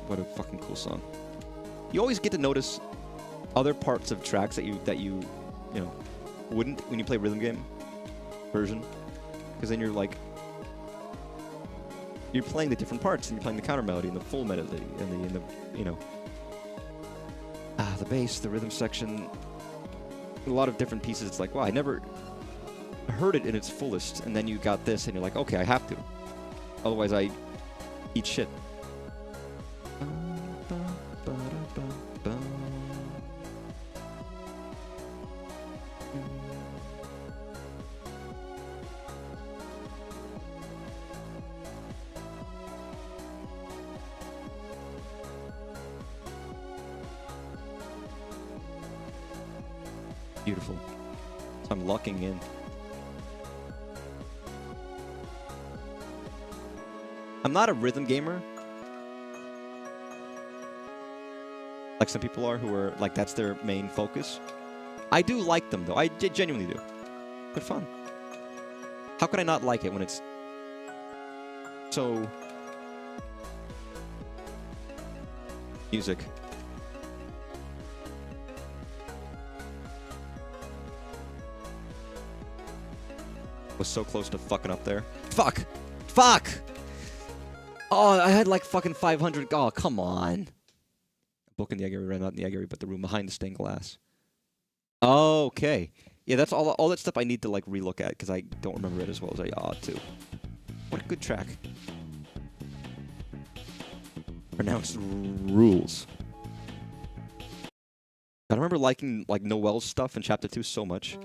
What a fucking cool song. You always get to notice other parts of tracks that you wouldn't when you play rhythm game version, because then you're playing the different parts, and you're playing the counter melody and the full melody and the bass, the rhythm section, a lot of different pieces. It's like, wow, I never heard it in its fullest, and then you got this and you're like, okay, I have to, otherwise I eat shit. Beautiful. So I'm locking in. I'm not a rhythm gamer, like some people are, who are like that's their main focus. I do like them though. I genuinely do. They're fun. How could I not like it when it's so music? Was so close to fucking up there. Fuck! Fuck! Oh, I had like fucking 500. Oh, come on. book in the egg area, not in the egg area, but the room behind the stained glass. Oh, okay. Yeah, that's all that stuff I need to like relook at because I don't remember it as well as I ought to. What a good track. Pronounced rules. I remember liking like Noel's stuff in Chapter 2 so much.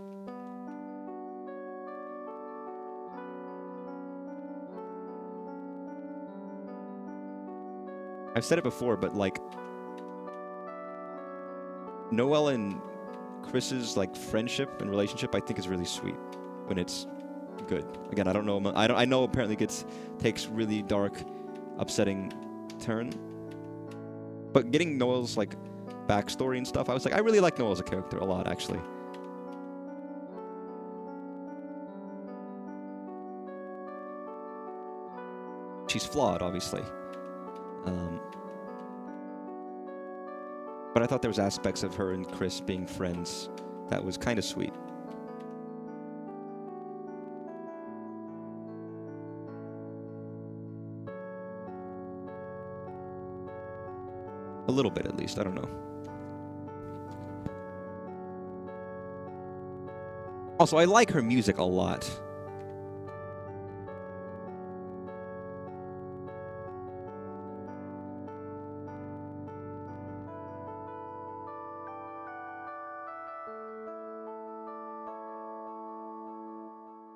I've said it before, but like Noel and Chris's like friendship and relationship, I think is really sweet when it's good. Again, I don't know. I know apparently takes really dark, upsetting turn. But getting Noel's like backstory and stuff, I was like, I really like Noel as a character a lot, actually. She's flawed, obviously. But I thought there was aspects of her and Chris being friends that was kind of sweet. A little bit, at least. I don't know. Also, I like her music a lot.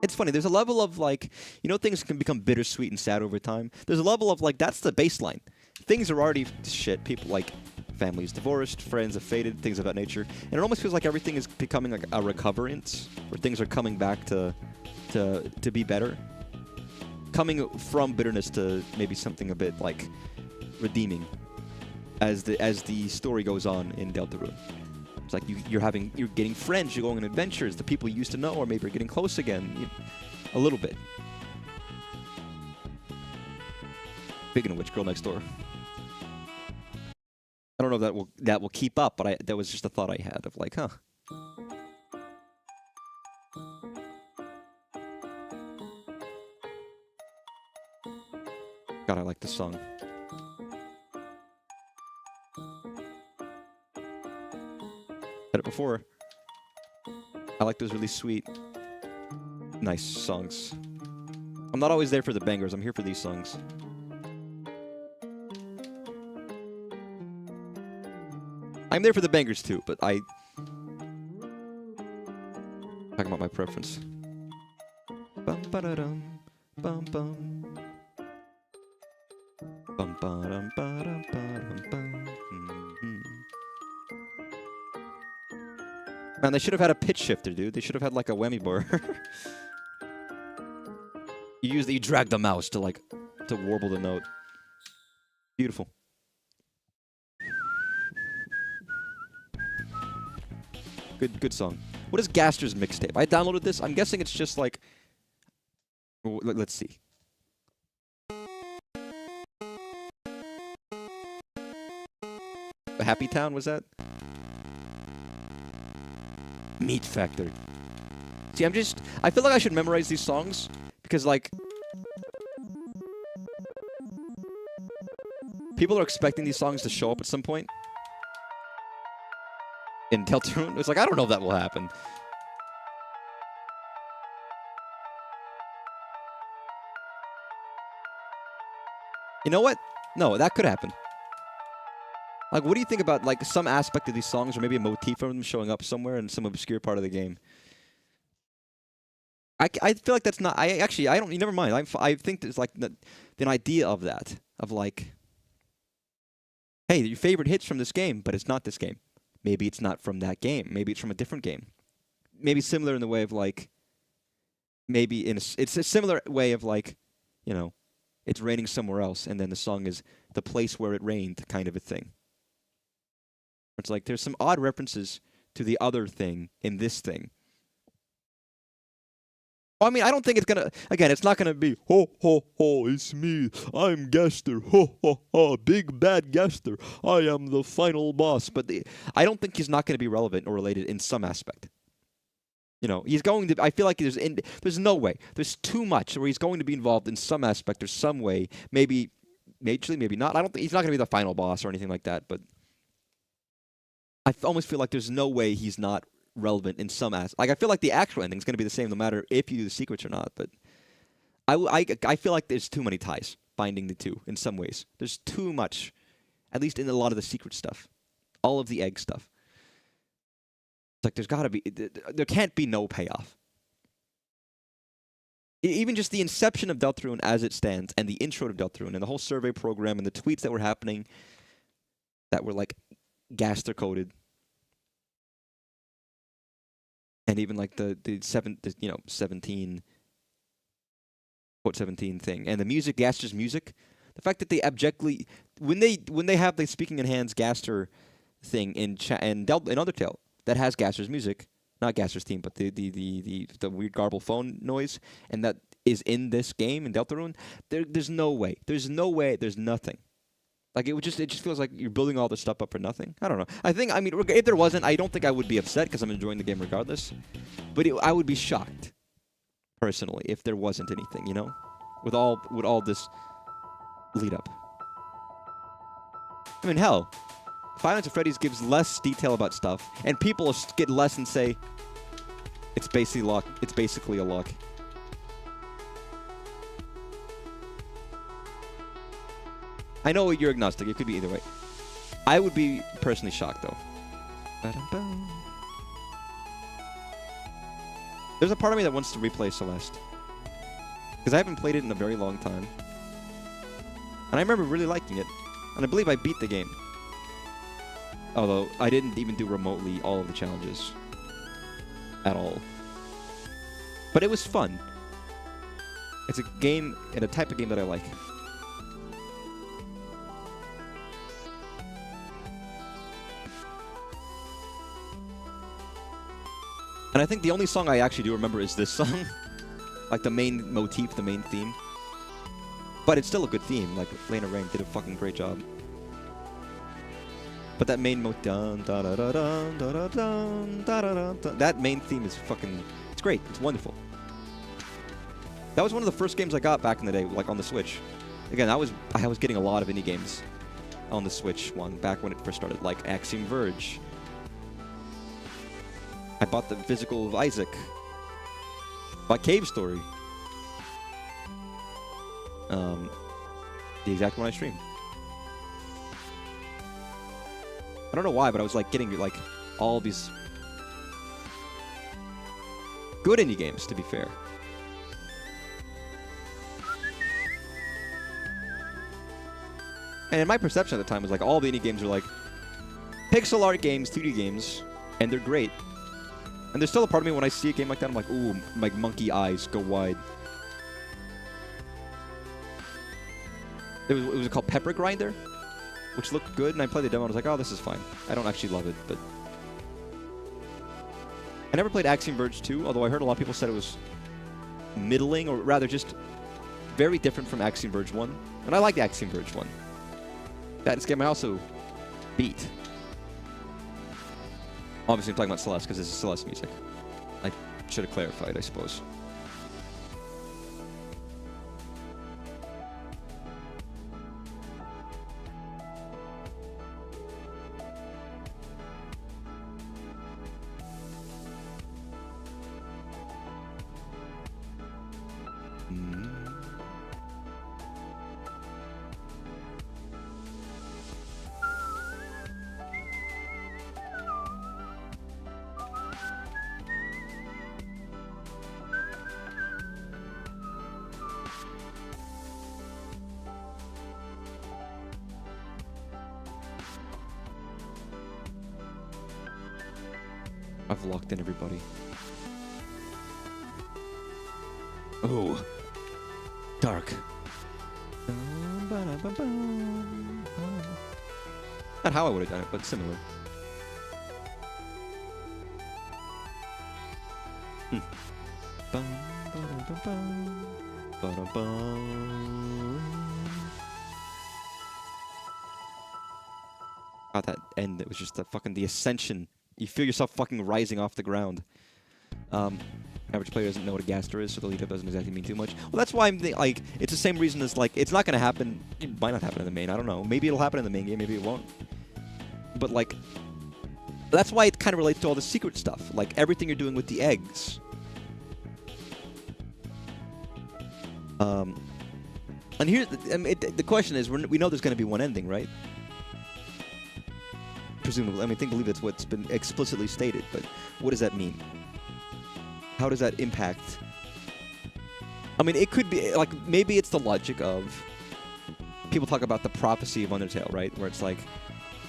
It's funny, there's a level of like, you know, things can become bittersweet and sad over time. There's a level of like, that's the baseline. Things are already shit. People like families divorced, friends have faded, things of that nature. And it almost feels like everything is becoming like a recoverance, where things are coming back to be better. Coming from bitterness to maybe something a bit like redeeming as the story goes on in Deltarune. It's like you're getting friends, you're going on adventures, the people you used to know, or maybe you're getting close again, a little bit. Speaking of which, Girl Next Door. I don't know if that will keep up, but that was just a thought I had of like, huh. God, I like this song. Said it before. I like those really sweet, nice songs. I'm not always there for the bangers. I'm here for these songs. I'm there for the bangers too, but talking about my preference. Bum ba da dum, bum bum. Bum ba dum ba dum ba dum bum. Man, they should have had a pitch shifter, dude. They should have had like a whammy bar. You drag the mouse to warble the note. Beautiful. Good song. What is Gaster's mixtape? I downloaded this. I'm guessing it's just like... Let's see. Happy Town, was that? Meat Factor. See, I feel like I should memorize these songs because, like... people are expecting these songs to show up at some point. In Deltarune, it's like, I don't know if that will happen. You know what? No, that could happen. Like, what do you think about, like, some aspect of these songs, or maybe a motif from them showing up somewhere in some obscure part of the game? I feel like that's not... I don't... Never mind. I think there's, like, an idea of that. Of, like... Hey, your favorite hits from this game, but it's not this game. Maybe it's not from that game. Maybe it's from a different game. Maybe similar in the way of, like... Maybe it's a similar way of, like, you know... It's raining somewhere else, and then the song is the place where it rained, kind of a thing. It's like there's some odd references to the other thing in this thing. Well, I mean, I don't think it's gonna... Again, it's not gonna be, ho, ho, ho, it's me, I'm Gaster, ho, ho, ho, big bad Gaster, I am the final boss. But I don't think he's not gonna be relevant or related in some aspect. You know, he's going to... I feel like there's no way. There's too much where he's going to be involved in some aspect or some way. Maybe majorly, maybe not. I don't think... He's not going to be the final boss or anything like that, but... almost feel like there's no way he's not relevant in some aspect. Like I feel like the actual ending's going to be the same no matter if you do the secrets or not. But I feel like there's too many ties binding the two in some ways. There's too much, at least in a lot of the secret stuff, all of the egg stuff. It's like there's got to be, there can't be no payoff. Even just the inception of Deltarune as it stands, and the intro to Deltarune, and the whole survey program, and the tweets that were happening, that were like Gaster coded, and even like the 17 quote 17 thing, and the music, Gaster's music, the fact that they abjectly when they have the speaking in hands Gaster thing in Undertale that has Gaster's music. Not Gaster's theme, but the weird garbled phone noise, and that is in this game in Deltarune. There's no way. There's nothing. Like it just feels like you're building all this stuff up for nothing. I don't know. I mean, if there wasn't, I don't think I would be upset because I'm enjoying the game regardless. But I would be shocked, personally, if there wasn't anything. You know, with all this lead up. I mean, hell. Five Nights at Freddy's gives less detail about stuff, and people get less and say, it's basically luck. It's basically a luck. I know you're agnostic. It could be either way. I would be personally shocked, though. There's a part of me that wants to replay Celeste. Because I haven't played it in a very long time. And I remember really liking it. And I believe I beat the game. Although, I didn't even do remotely all of the challenges. At all. But it was fun. It's a game, and a type of game that I like. And I think the only song I actually do remember is this song. Like the main motif, the main theme. But it's still a good theme. Like, Lena Rain did a fucking great job. But that main that main theme is fucking, it's great. It's wonderful. That was one of the first games I got back in the day, like on the Switch. Again, I was getting a lot of indie games on the Switch one back when it first started, like Axiom Verge. I bought the physical of Isaac. Bought Cave Story. The exact one I streamed. I don't know why, but I was like getting like all these good indie games, to be fair. And in my perception at the time was like all the indie games are like pixel art games, 2D games, and they're great. And there's still a part of me when I see a game like that, I'm like, ooh, like monkey eyes go wide. It was called Pepper Grinder, which looked good, and I played the demo and I was like, oh, this is fine. I don't actually love it, but... I never played Axiom Verge 2, although I heard a lot of people said it was middling, or rather just very different from Axiom Verge 1. And I liked Axiom Verge 1. That game I also beat. Obviously I'm talking about Celeste, because this is Celeste music. I should have clarified, I suppose. I've locked in everybody. Oh. Dark. Not how I would have done it, but similar. God, that end, it was just the ascension. You feel yourself fucking rising off the ground. Average player doesn't know what a Gaster is, so the lead up doesn't exactly mean too much. Well, that's why I'm like, it's the same reason as like, it's not gonna happen. It might not happen in the main. I don't know. Maybe it'll happen in the main game. Maybe it won't. But like, That's why it kind of relates to all the secret stuff, like everything you're doing with the eggs. And here's the question is, we know there's going to be one ending, right? Presumably. I mean, I believe that's what's been explicitly stated, but what does that mean? How does that impact? I mean, it could be, like, maybe it's the logic of, people talk about the prophecy of Undertale, right? Where it's like,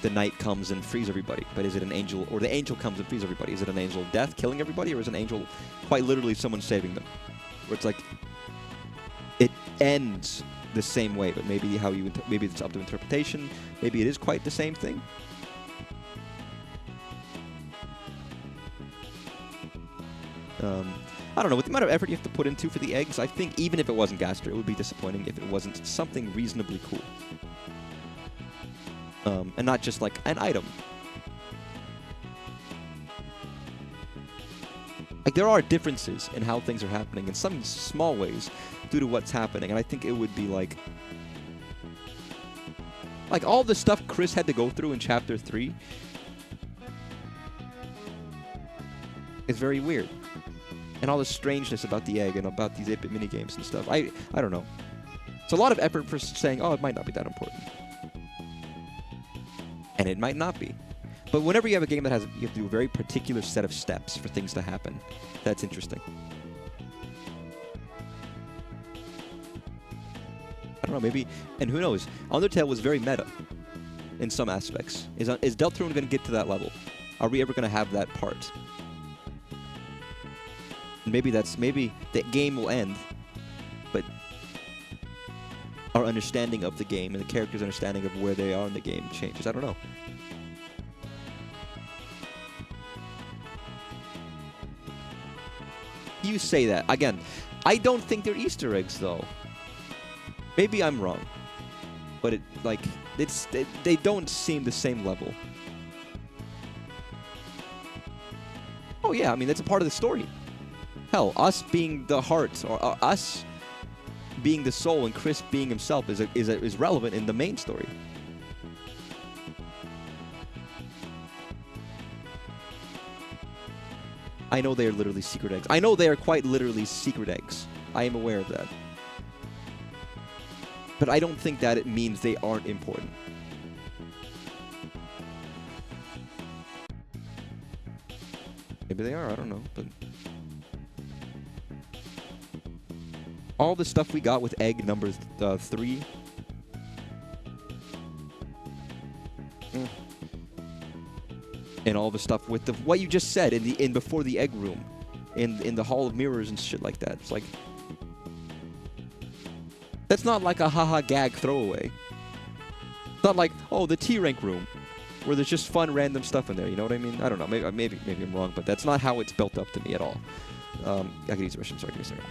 the night comes and frees everybody, but is it an angel, or the angel comes and frees everybody? Is it an angel of death killing everybody, or is it an angel quite literally someone saving them? Where it's like, it ends the same way, but maybe maybe it's up to interpretation. Maybe it is quite the same thing. I don't know. With the amount of effort you have to put into for the eggs, I think even if it wasn't Gaster, it would be disappointing if it wasn't something reasonably cool. And not just like an item. Like, there are differences in how things are happening in some small ways due to what's happening, and I think it would be like all the stuff Chris had to go through in Chapter 3 is very weird. And all the strangeness about the egg and about these 8-bit minigames and stuff. I don't know. It's a lot of effort for saying, oh, it might not be that important. And it might not be. But whenever you have a game that you have to do a very particular set of steps for things to happen, that's interesting. I don't know, maybe, and who knows, Undertale was very meta in some aspects. Is Deltarune going to get to that level? Are we ever going to have that part? Maybe the game will end, but our understanding of the game and the character's understanding of where they are in the game changes. I don't know. You say that. Again, I don't think they're Easter eggs, though. Maybe I'm wrong. But they don't seem the same level. Oh yeah, I mean, that's a part of the story. Hell, us being the heart, or us being the soul, and Chris being himself is relevant in the main story. I know they are literally secret eggs. I know they are quite literally secret eggs. I am aware of that. But I don't think that it means they aren't important. Maybe they are, I don't know, but all the stuff we got with egg number 3. And all the stuff with what you just said in before the egg room, in the Hall of Mirrors and shit like that. It's like, that's not like a haha gag throwaway. It's not like, oh, the T rank room, where there's just fun random stuff in there. You know what I mean? I don't know. Maybe I'm wrong, but that's not how it's built up to me at all. I could use a restroom. Sorry, give me a second.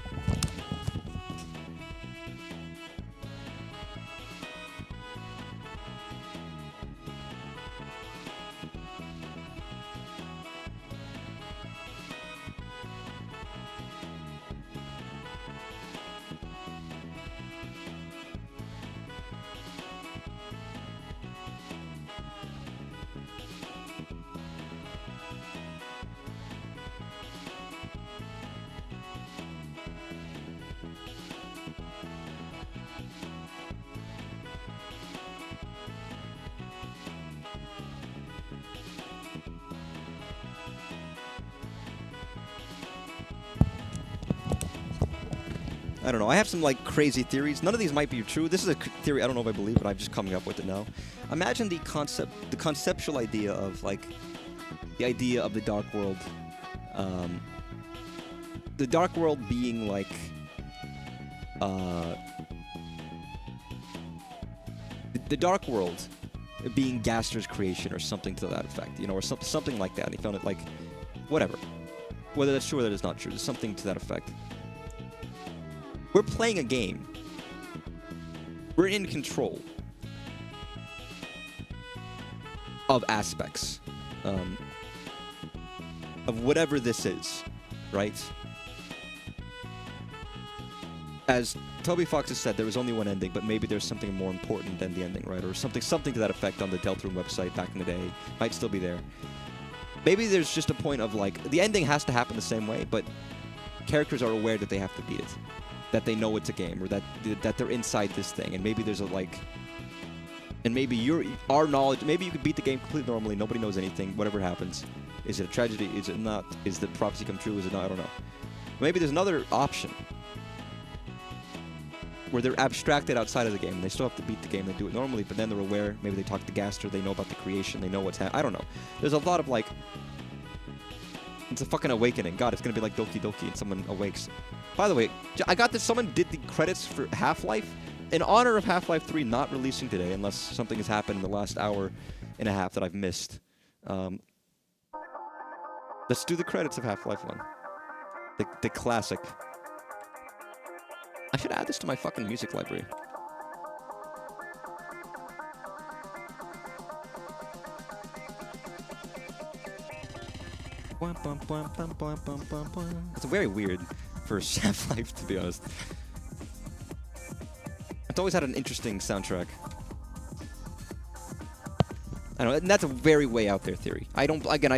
I don't know. I have some, like, crazy theories. None of these might be true. This is a theory I don't know if I believe, but I'm just coming up with it now. Imagine the conceptual idea of, like, the idea of the Dark World. The Dark World being, like, the Dark World being Gaster's creation or something to that effect, you know, or something like that. And he found it, like, whatever. Whether that's true or whether it's not true, there's something to that effect. We're playing a game. We're in control of aspects of whatever this is, right? As Toby Fox has said, there was only one ending, but maybe there's something more important than the ending, right? Or something to that effect on the Deltarune website back in the day. Might still be there. maybe there's just a point of like the ending has to happen the same way, but characters are aware that they have to beat it, that they know it's a game, or that they're inside this thing, and maybe there's a like, and maybe our knowledge, maybe you could beat the game completely normally, nobody knows anything, whatever happens. Is it a tragedy? Is it not? Is the prophecy come true? Is it not? I don't know. Maybe there's another option where they're abstracted outside of the game. They still have to beat the game. They do it normally, but then they're aware. Maybe they talk to Gaster. They know about the creation. They know what's happening. I don't know. There's a lot of like... It's a fucking awakening. God, it's going to be like Doki Doki and someone awakes. By the way, I got this. Someone did the credits for Half-Life in honor of Half-Life 3 not releasing today, unless something has happened in the last hour and a half that I've missed. Let's do the credits of Half-Life 1. The classic. I should add this to my fucking music library. It's very weird for Half-Life, to be honest. It's always had an interesting soundtrack. I don't know, and that's a very way out there theory. I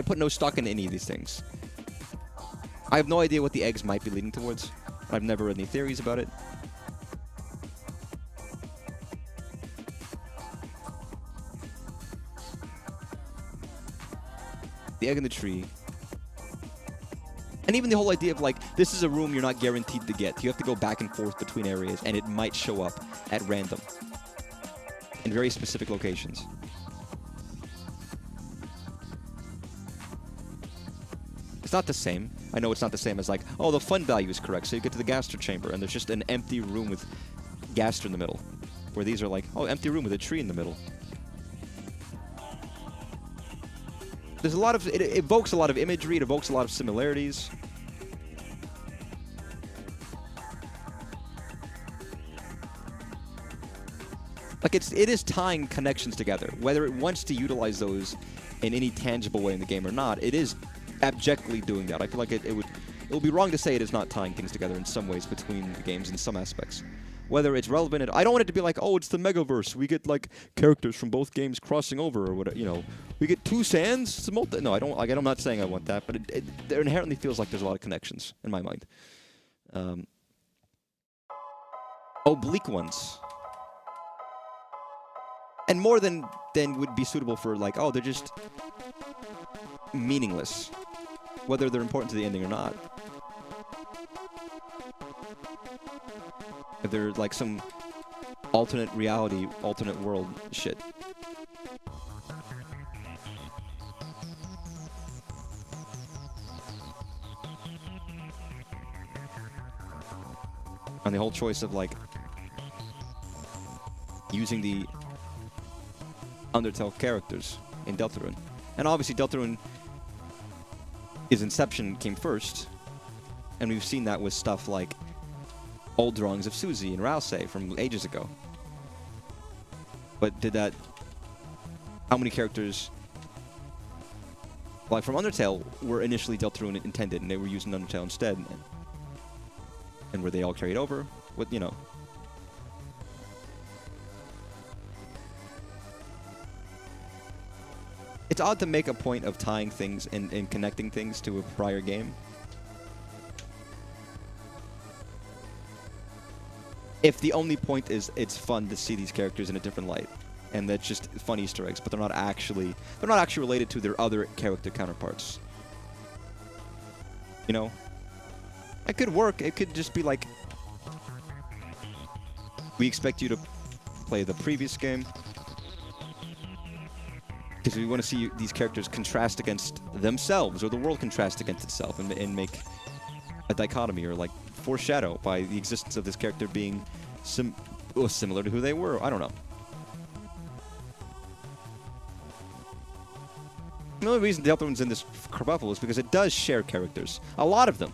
put no stock in any of these things. I have no idea what the eggs might be leading towards. I've never read any theories about it. The egg in the tree. And even the whole idea of like, this is a room you're not guaranteed to get. You have to go back and forth between areas, and it might show up at random. In very specific locations. It's not the same. I know it's not the same as like, oh, the fun value is correct. So you get to the Gaster chamber, and there's just an empty room with Gaster in the middle. Where these are like, oh, empty room with a tree in the middle. There's a lot of, it evokes a lot of imagery, it evokes a lot of similarities. Like it is tying connections together. Whether it wants to utilize those in any tangible way in the game or not, it is abjectly doing that. I feel like it would be wrong to say it is not tying things together in some ways between the games in some aspects. Whether it's relevant, I don't want it to be like, oh, it's the Megaverse. We get like characters from both games crossing over, or whatever. You know, we get two Sans. It's a multi. No, I don't. Like, I'm not saying I want that, but it inherently feels like there's a lot of connections in my mind. Oblique ones, and more than would be suitable for like, oh, they're just meaningless, whether they're important to the ending or not. If they're like some alternate reality, alternate world shit. And the whole choice of like using the Undertale characters in Deltarune. And obviously Deltarune, his inception came first, and we've seen that with stuff like old drawings of Suzy and Rousey from ages ago. But did that... How many characters... Like from Undertale were initially Deltarune intended, and they were using Undertale instead. And were they all carried over? What, you know... It's odd to make a point of tying things and connecting things to a prior game. If the only point is it's fun to see these characters in a different light, and that's just fun Easter eggs, but they're not actually related to their other character counterparts. You know, it could work. It could just be like, we expect you to play the previous game because we want to see these characters contrast against themselves, or the world contrast against itself, and make a dichotomy, or like foreshadow by the existence of this character being similar to who they were. I don't know. The only reason Deltarune's in this kerfuffle is because it does share characters. A lot of them.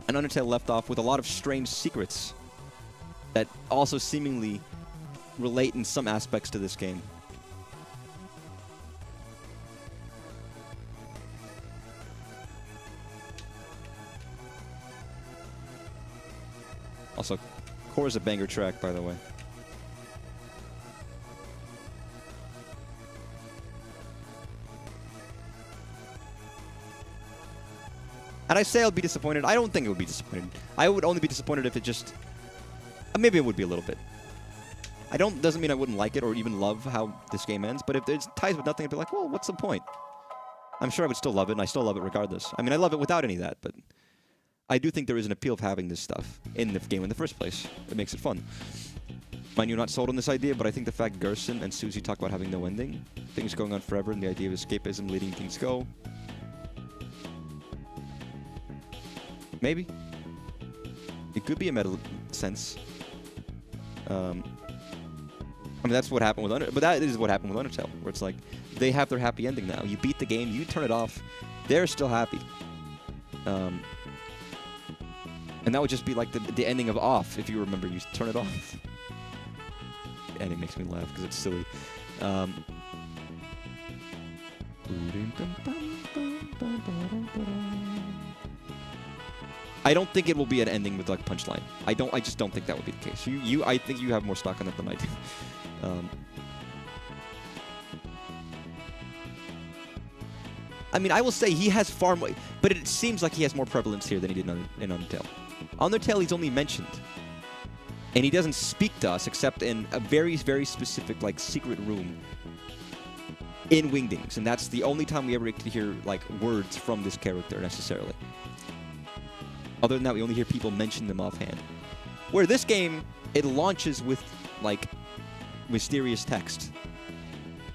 And Undertale left off with a lot of strange secrets that also seemingly relate in some aspects to this game. Also, Core is a banger track, by the way. And I say I'll be disappointed. I don't think it would be disappointed. I would only be disappointed if it just... maybe it would be a little bit. Doesn't mean I wouldn't like it or even love how this game ends, but if it ties with nothing, I'd be like, well, what's the point? I'm sure I would still love it, and I still love it regardless. I mean, I love it without any of that, but I do think there is an appeal of having this stuff in the game in the first place. It makes it fun. Mind you, not sold on this idea, but I think the fact Gerson and Susie talk about having no ending, things going on forever, and the idea of escapism letting things go. Maybe. It could be a meta sense. I mean, that's what happened with Undertale, but that is what happened with Undertale, where it's like, they have their happy ending now. You beat the game, you turn it off, they're still happy. And that would just be like the ending of Off, if you remember, you turn it off. The ending makes me laugh, because it's silly. I don't think it will be an ending with like punchline. I just don't think that would be the case. I think you have more stock on that than I do. I mean, I will say he has far more, but it seems like he has more prevalence here than he did in Undertale. Undertale, he's only mentioned, and he doesn't speak to us except in a very, very specific like secret room in Wingdings, and that's the only time we ever get to hear like words from this character necessarily. Other than that, we only hear people mention them offhand. Where this game, it launches with, like, mysterious text.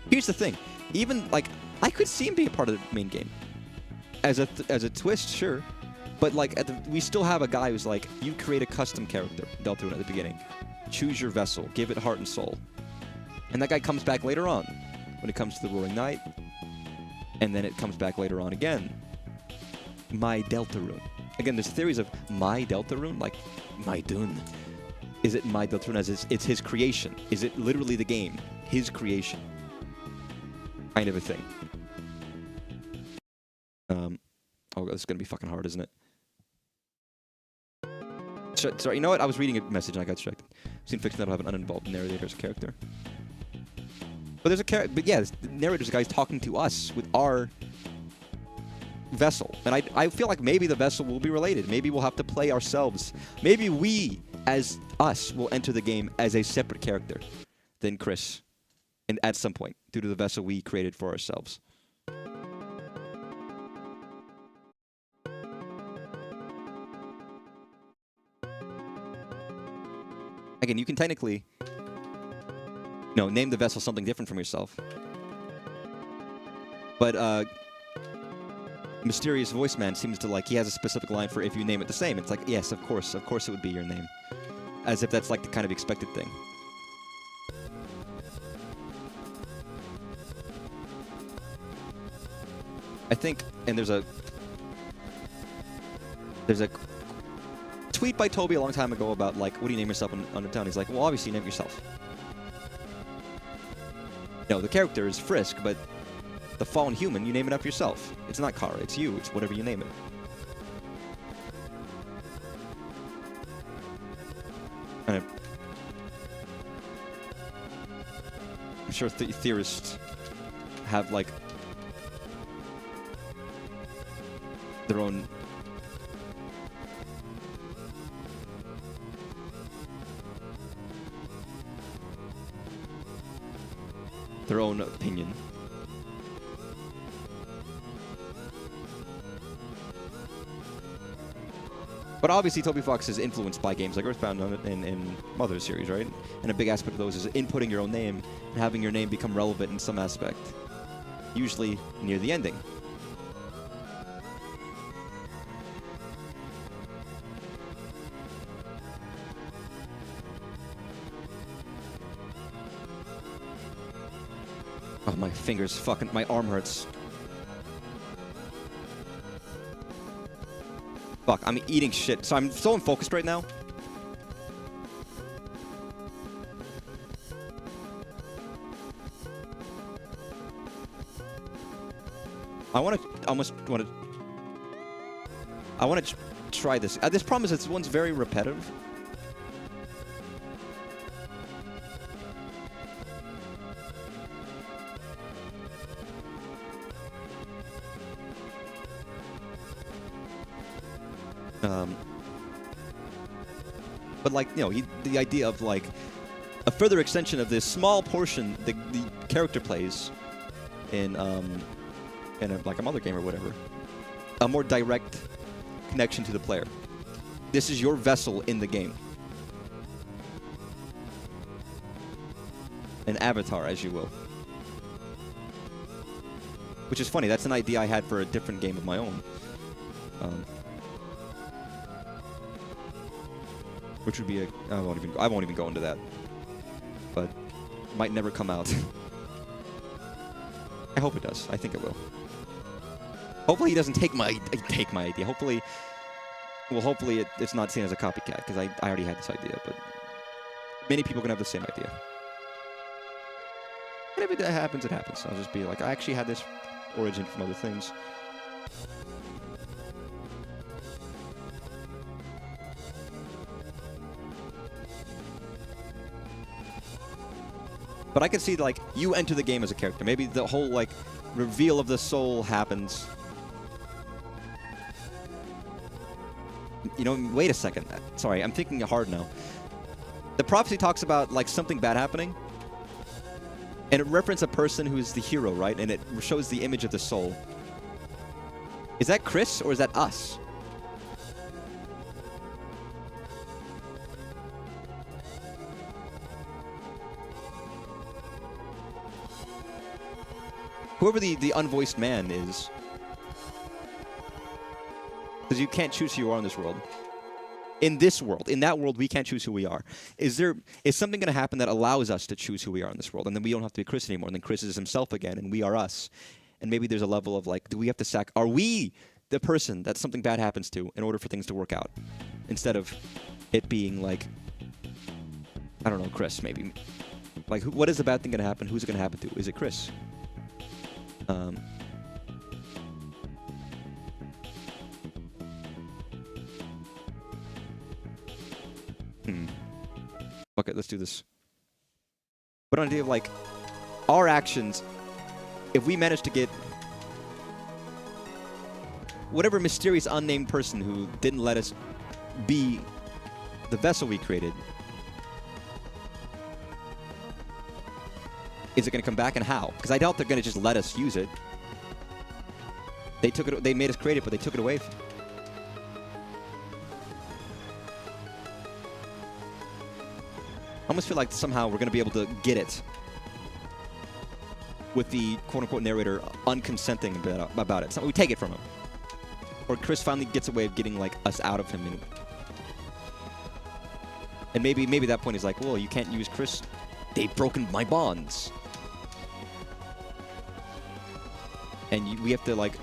Here's the thing. Even, like, I could see him being a part of the main game. As a twist, sure. But, like, we still have a guy who's like, you create a custom character, Deltarune, at the beginning. Choose your vessel. Give it heart and soul. And that guy comes back later on, when it comes to the Roaring Night. And then it comes back later on again. My Deltarune. Again, there's theories of my Deltarune, like my Dune. Is it my Deltarune as it's his creation? Is it literally the game, his creation? Kind of a thing. Oh, this is gonna be fucking hard, isn't it? Sorry, you know what? I was reading a message and I got distracted. I've seen fiction that'll have an uninvolved narrator as a character. But there's a character. But yeah, the narrator's a guy talking to us with our vessel, and I feel like maybe the vessel will be related. Maybe we'll have to play ourselves. Maybe we, as us, will enter the game as a separate character than Chris, and at some point, due to the vessel we created for ourselves. Again, you can technically, name the vessel something different from yourself, but Mysterious Voice Man seems to he has a specific line for if you name it the same. It's like, yes, of course it would be your name. As if that's like the kind of expected thing. I think, and there's a tweet by Toby a long time ago about what do you name yourself on Undertale? He's like, well, obviously you name yourself. No, the character is Frisk, but the fallen human, you name it after yourself. It's not Kara, it's you. It's whatever you name it. And I'm sure theorists have, their own opinion. But obviously, Toby Fox is influenced by games like Earthbound and Mother series, right? And a big aspect of those is inputting your own name and having your name become relevant in some aspect, usually near the ending. Oh, my fingers, my arm hurts. Fuck, I'm eating shit. So I'm so unfocused right now. I want to try this. This problem is this one's very repetitive. Um, but like, you know, the idea of like a further extension of this small portion the character plays in like a mother game or whatever, a more direct connection to the player. This is your vessel in the game. An avatar, as you will. Which is funny, that's an idea I had for a different game of my own. Which would be I won't even go into that. But might never come out. I hope it does. I think it will. Hopefully he doesn't take my idea. Hopefully it's not seen as a copycat, because I already had this idea, but many people can have the same idea. And if it happens, it happens. I'll just be like, I actually had this origin from other things. But I can see, like, you enter the game as a character. Maybe the whole, like, reveal of the soul happens. You know, wait a second. Sorry, I'm thinking hard now. The prophecy talks about, like, something bad happening. And it references a person who is the hero, right? And it shows the image of the soul. Is that Chris, or is that us? Whoever the unvoiced man is. Because you can't choose who you are in this world. In this world. In that world, we can't choose who we are. Is something going to happen that allows us to choose who we are in this world? And then we don't have to be Chris anymore. And then Chris is himself again, and we are us. And maybe there's a level of, like, do we have to are we the person that something bad happens to in order for things to work out? Instead of it being, like, I don't know, Chris, maybe. Like, what is the bad thing going to happen? Who's it going to happen to? Is it Chris? Okay, let's do this. But an idea of, like, our actions, if we manage to get whatever mysterious unnamed person who didn't let us be the vessel we created, is it going to come back, and how? Because I doubt they're going to just let us use it. They made us create it, but they took it away. I almost feel like somehow we're going to be able to get it with the quote-unquote narrator unconsenting about it. So we take it from him. Or Chris finally gets a way of getting, like, us out of him. And maybe that point is like, well, you can't use Chris. They've broken my bonds. And we have to, like...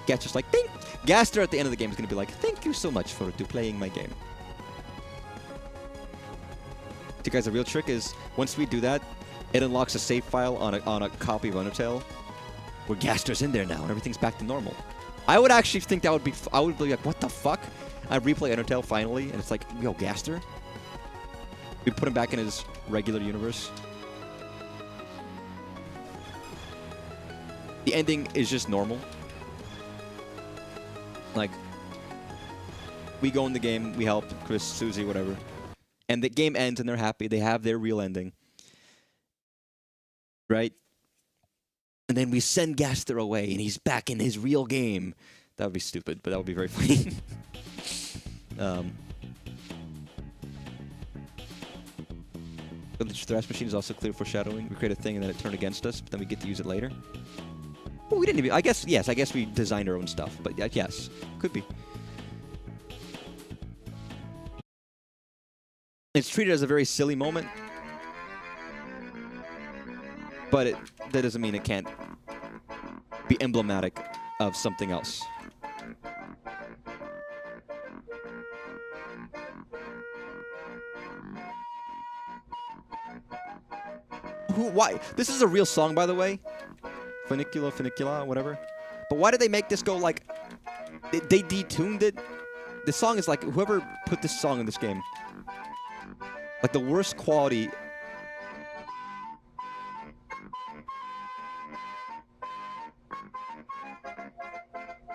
Gaster's like, ding! Gaster at the end of the game is going to be like, thank you so much for playing my game. You guys, the real trick is, once we do that, it unlocks a save file on a copy of Undertale, where Gaster's in there now, and everything's back to normal. I would actually think that would be... I would be like, what the fuck? I replay Undertale finally, and it's like, yo, Gaster? We put him back in his regular universe. The ending is just normal. Like, we go in the game, we help Chris, Susie, whatever. And the game ends and they're happy. They have their real ending. Right? And then we send Gaster away and he's back in his real game. That would be stupid, but that would be very funny. But the thrash machine is also clear foreshadowing. We create a thing and then it turned against us, but then we get to use it later. Well, we didn't even... I guess we designed our own stuff, but yes, could be. It's treated as a very silly moment, but that doesn't mean it can't be emblematic of something else. Why? This is a real song, by the way. Funicula, whatever. But why did they make this go like... They detuned it? The song is like... Whoever put this song in this game... Like the worst quality...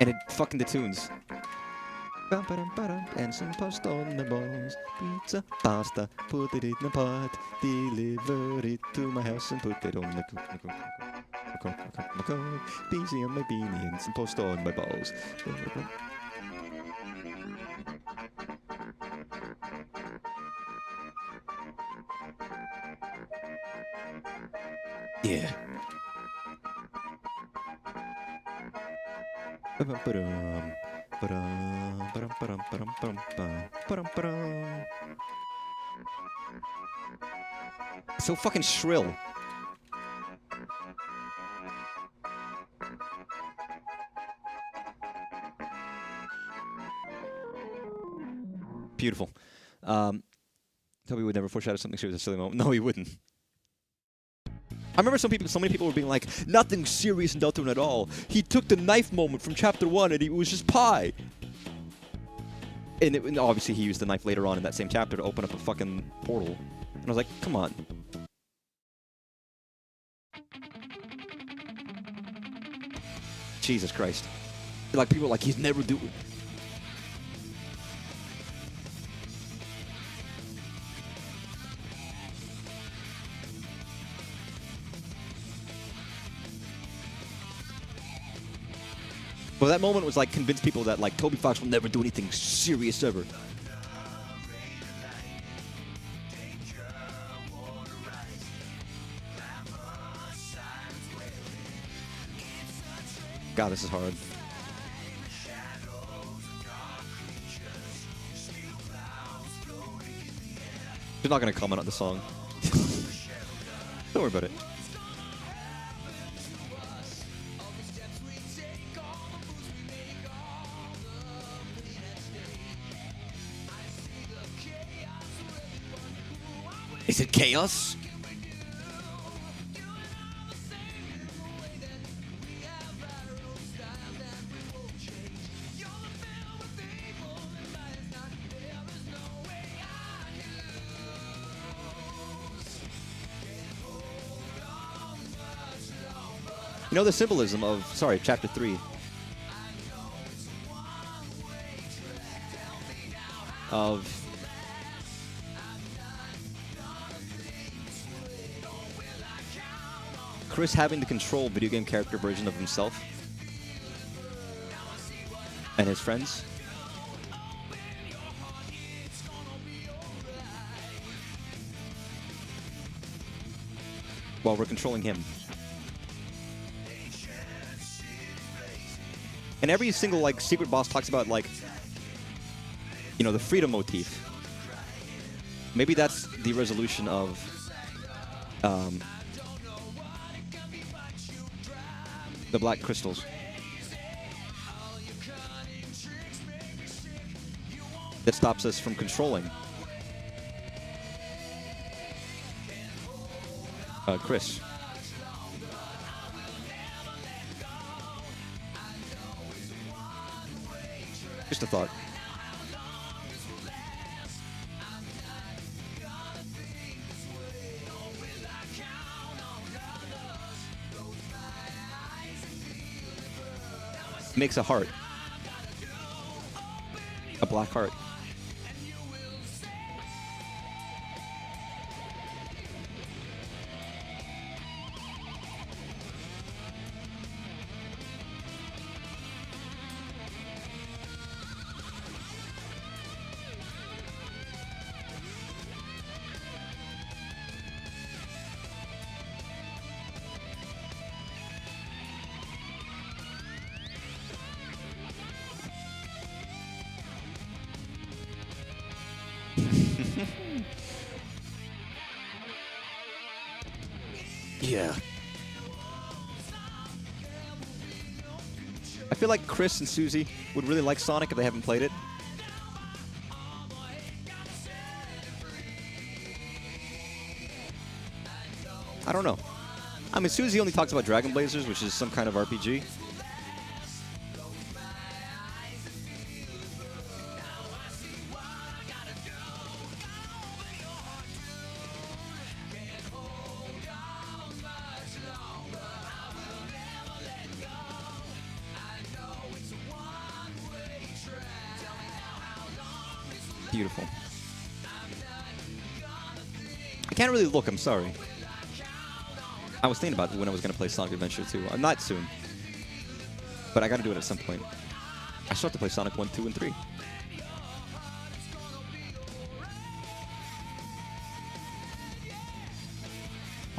And it fucking the tunes. And some pasta on the balls. Pizza, pasta, put it in the pot. Deliver it to my house and put it on the cook. Beezy on my beanie and some pasta on my balls. Yeah. So fucking shrill. Beautiful. Toby would never foreshadow something serious at a silly moment. No, he wouldn't. I remember so many people were being like, nothing serious in Deltarune at all. He took the knife moment from chapter 1 and it was just pie. And obviously he used the knife later on in that same chapter to open up a fucking portal. And I was like, come on. Jesus Christ. Like, people are like, he's never doing... Well, that moment was like convince people that like Toby Fox will never do anything serious ever. God, this is hard. She's not gonna comment on the song. Don't worry about it. Is it chaos? You know the symbolism of, sorry, chapter 3. Of Chris having to control video game character version of himself and his friends. While we're controlling him. And every single like secret boss talks about like, you know, the freedom motif. Maybe that's the resolution of the black crystals. That stops us from controlling Chris. Just a thought. Makes a heart. A black heart. Yeah. I feel like Chris and Susie would really like Sonic if they haven't played it. I don't know. I mean, Susie only talks about Dragon Blazers, which is some kind of RPG. beautiful. I can't really look, I'm sorry. I was thinking about when I was going to play Sonic Adventure 2. Not soon. But I got to do it at some point. I still have to play Sonic 1, 2, and 3.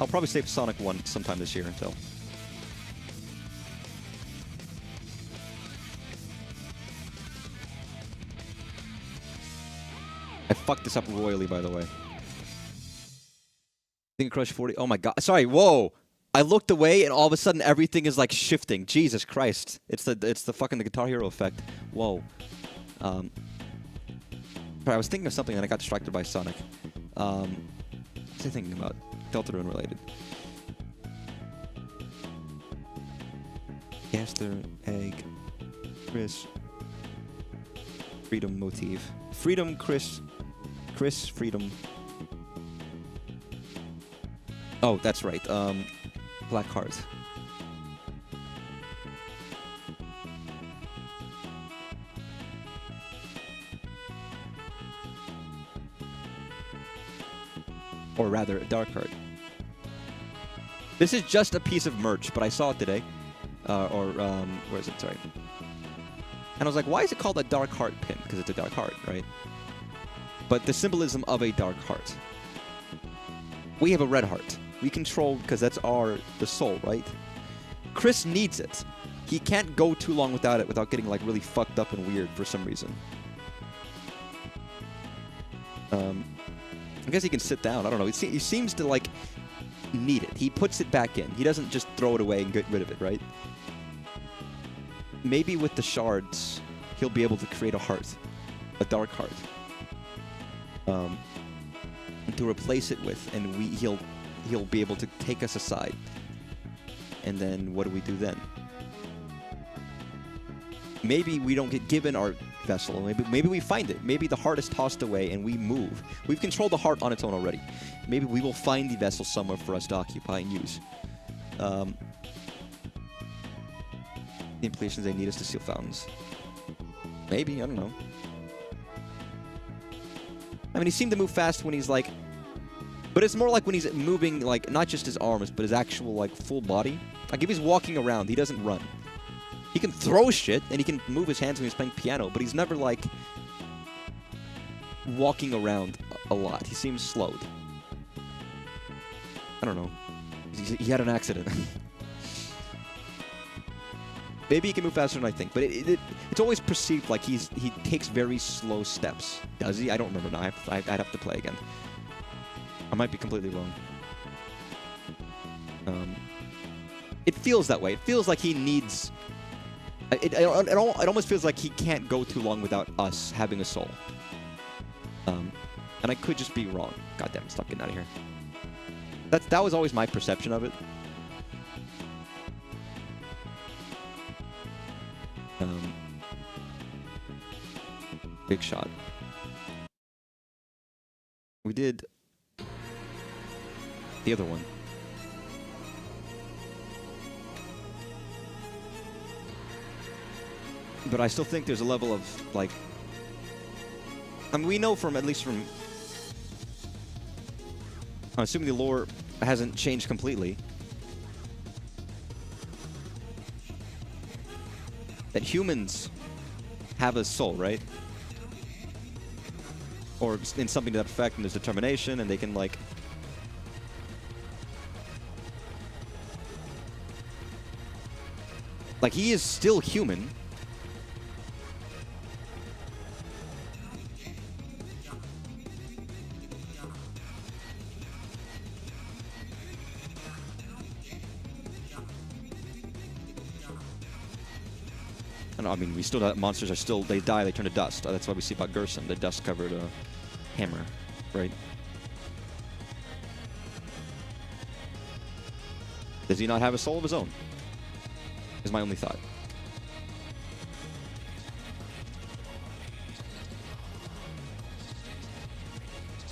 I'll probably save Sonic 1 sometime this year until. I fucked this up royally, by the way. Think Crush 40. Oh my god. Sorry, whoa. I looked away and all of a sudden everything is like shifting. Jesus Christ. It's the fucking the Guitar Hero effect. Whoa. I was thinking of something and I got distracted by Sonic. What was I thinking about? Deltarune related. Gaster, egg, Chris, freedom motif. Freedom, Chris, freedom. Oh, that's right. Black Heart. Or rather, a Dark Heart. This is just a piece of merch, but I saw it today. Where is it? Sorry. And I was like, why is it called a Dark Heart pin? Because it's a Dark Heart, right? But the symbolism of a Dark Heart. We have a red heart. We control, because that's the soul, right? Chris needs it. He can't go too long without it without getting, like, really fucked up and weird for some reason. I guess he can sit down. I don't know. He seems to, like, need it. He puts it back in. He doesn't just throw it away and get rid of it, right? Maybe with the shards, he'll be able to create a heart. A dark heart. To replace it with, and he'll be able to take us aside. And then what do we do then? Maybe we don't get given our vessel. Maybe we find it. Maybe the heart is tossed away and we move. We've controlled the heart on its own already. Maybe we will find the vessel somewhere for us to occupy and use. The implications they need us to seal fountains. Maybe, I don't know. I mean, he seemed to move fast when he's like... But it's more like when he's moving, like, not just his arms, but his actual, like, full body. Like, if he's walking around, he doesn't run. He can throw shit, and he can move his hands when he's playing piano, but he's never, like, walking around a lot. He seems slowed. I don't know. He had an accident. Maybe he can move faster than I think, but it's always perceived like he takes very slow steps. Does he? I don't remember now. I'd have to play again. I might be completely wrong. It feels that way. It feels like he needs... It almost feels like he can't go too long without us having a soul. And I could just be wrong. God damn it, stop getting out of here. That was always my perception of it. Big shot. We did the other one. But I still think there's a level of, like... I mean, we know from, at least from... I'm assuming the lore hasn't changed completely. That humans have a soul, right? Or in something to that effect, and there's determination, and they can, like... Like, he is still human. I mean, we still have monsters are still, they die, they turn to dust. That's why we see about Gerson, the dust-covered hammer, right? Does he not have a soul of his own? Is my only thought.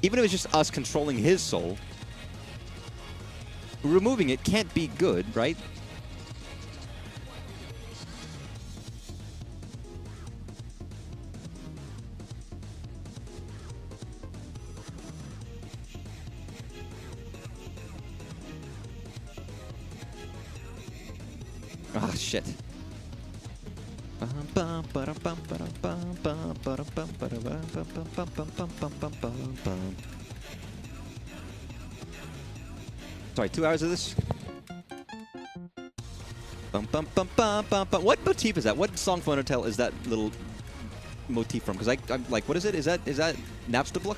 Even if it's just us controlling his soul, removing it can't be good, right? Ah, shit. Sorry, 2 hours of this? What motif is that? What song from Undertale is that little motif from? Because I'm like, what is it? Is that Napstablook?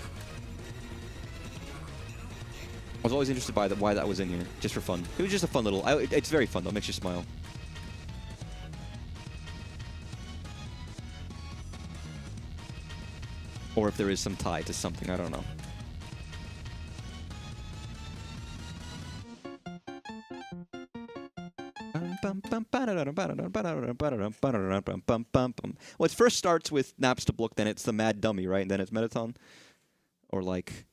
I was always interested by why that was in here, just for fun. It was just a fun little... it's very fun, though. It makes you smile. Or if there is some tie to something, I don't know. Well, it first starts with Napstablook, then it's the Mad Dummy, right? And then it's Metaton. Or like...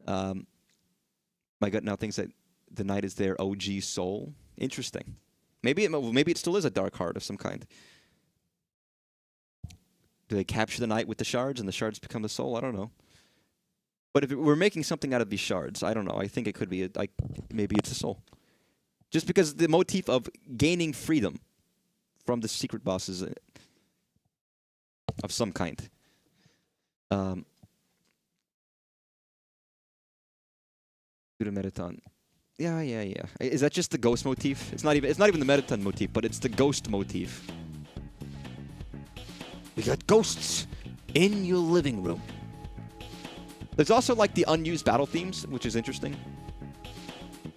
my gut now thinks that the night is their OG soul. Interesting. Maybe it still is a dark heart of some kind. Do they capture the night with the shards and the shards become the soul? I don't know. But if we're making something out of these shards, I don't know. I think it could be maybe it's a soul. Just because the motif of gaining freedom from the secret bosses of some kind. Do the Metaton. Yeah. Is that just the ghost motif? It's not even the Metaton motif, but it's the ghost motif. We got ghosts in your living room. There's also like the unused battle themes, which is interesting.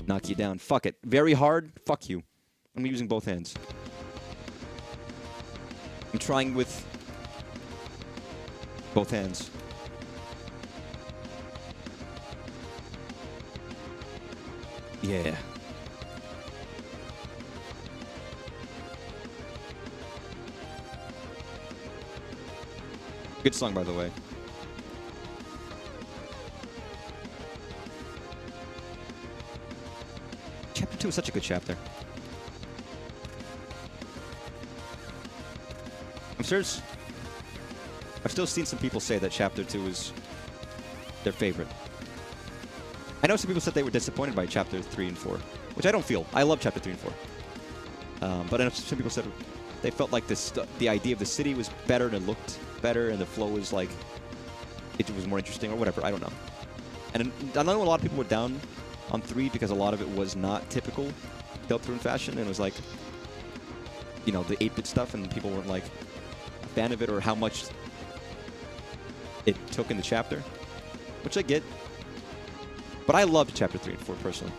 Knock you down. Fuck it. Very hard. Fuck you. I'm using both hands. I'm trying with both hands. Yeah. Good song, by the way. Chapter 2 is such a good chapter. I'm serious. I've still seen some people say that Chapter 2 is their favorite. I know some people said they were disappointed by Chapter 3 and 4, which I don't feel. I love Chapter 3 and 4. But I know some people said they felt like the idea of the city was better and it looked better and the flow was like, it was more interesting or whatever. I don't know. And I know a lot of people were down on 3 because a lot of it was not typical Deltarune fashion and it was like, you know, the 8-bit stuff and people weren't like a fan of it or how much it took in the chapter, which I get. But I loved Chapter 3 and 4 personally.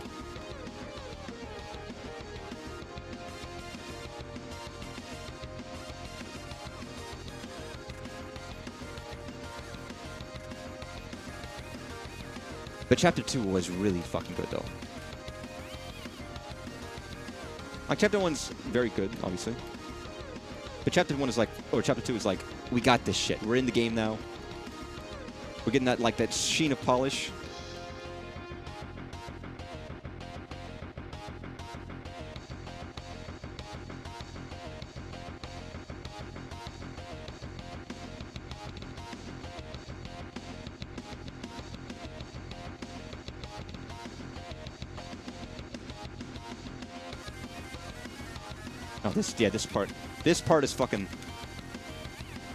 But Chapter 2 was really fucking good, though. Like, Chapter 1's very good, obviously. But Chapter 1 is like, or Chapter 2 is like, we got this shit. We're in the game now. We're getting that, like, that sheen of polish. Oh, this part is fucking...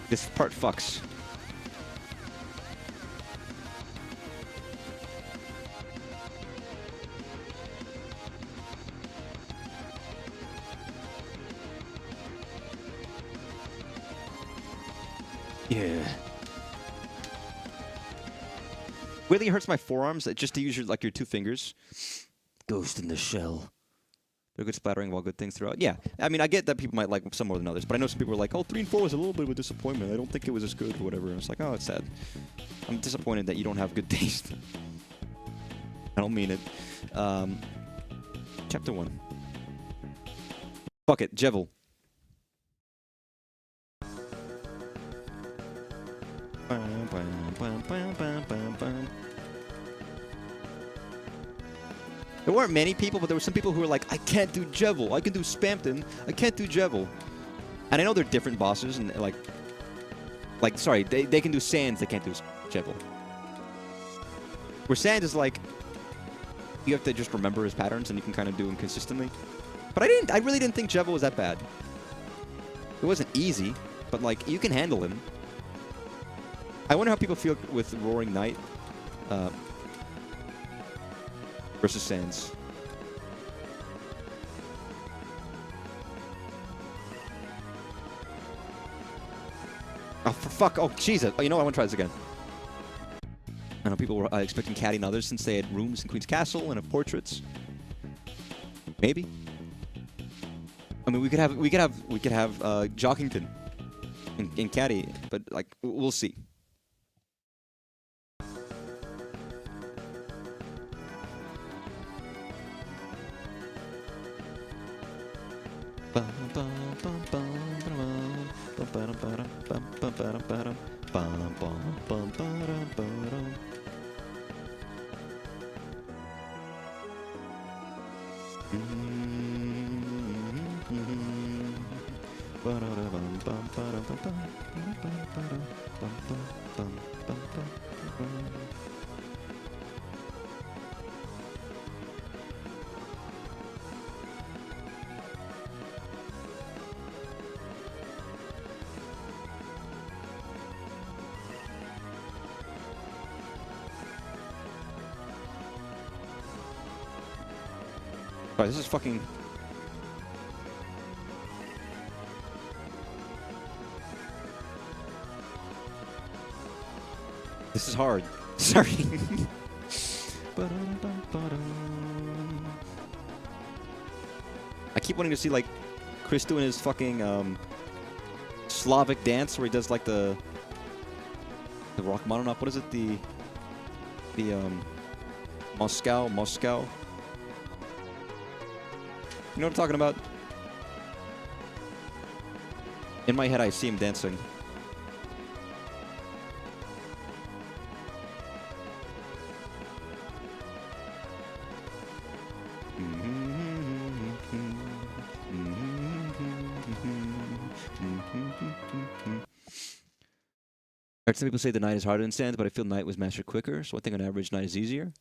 This part fucks. Yeah. Really hurts my forearms just to use your 2 fingers. Ghost in the shell. They're good splattering while good things throughout. Yeah, I mean, I get that people might like some more than others, but I know some people were like, oh, 3 and 4 was a little bit of a disappointment. I don't think it was as good or whatever. And it's like, oh, it's sad. I'm disappointed that you don't have good taste. I don't mean it. Chapter 1. Fuck it, Jevil. There weren't many people, but there were some people who were like, I can't do Jevil. I can do Spamton. I can't do Jevil. And I know they're different bosses, and sorry, they can do Sands, they can't do Jevil. Where Sands is like, you have to just remember his patterns, and you can kind of do them consistently. But I really didn't think Jeva was that bad. It wasn't easy, but like you can handle him. I wonder how people feel with Roaring Knight versus Sans. Oh, for fuck. Oh, Jesus. Oh, you know what? I want to try this again. I know people were expecting Caddy and others since they had rooms in Queen's Castle and have portraits. Maybe. I mean, we could have Jockington in Caddy, but like we'll see. Alright, this is fucking... This is hard. Sorry. I keep wanting to see, like, Chris doing his fucking, Slavic dance where he does, like, the Rachmaninoff. What is it? The Moscow. You know what I'm talking about? In my head, I see him dancing. I heard some people say the Knight is harder than Sans, but I feel Knight was mastered quicker, so I think on average Knight is easier.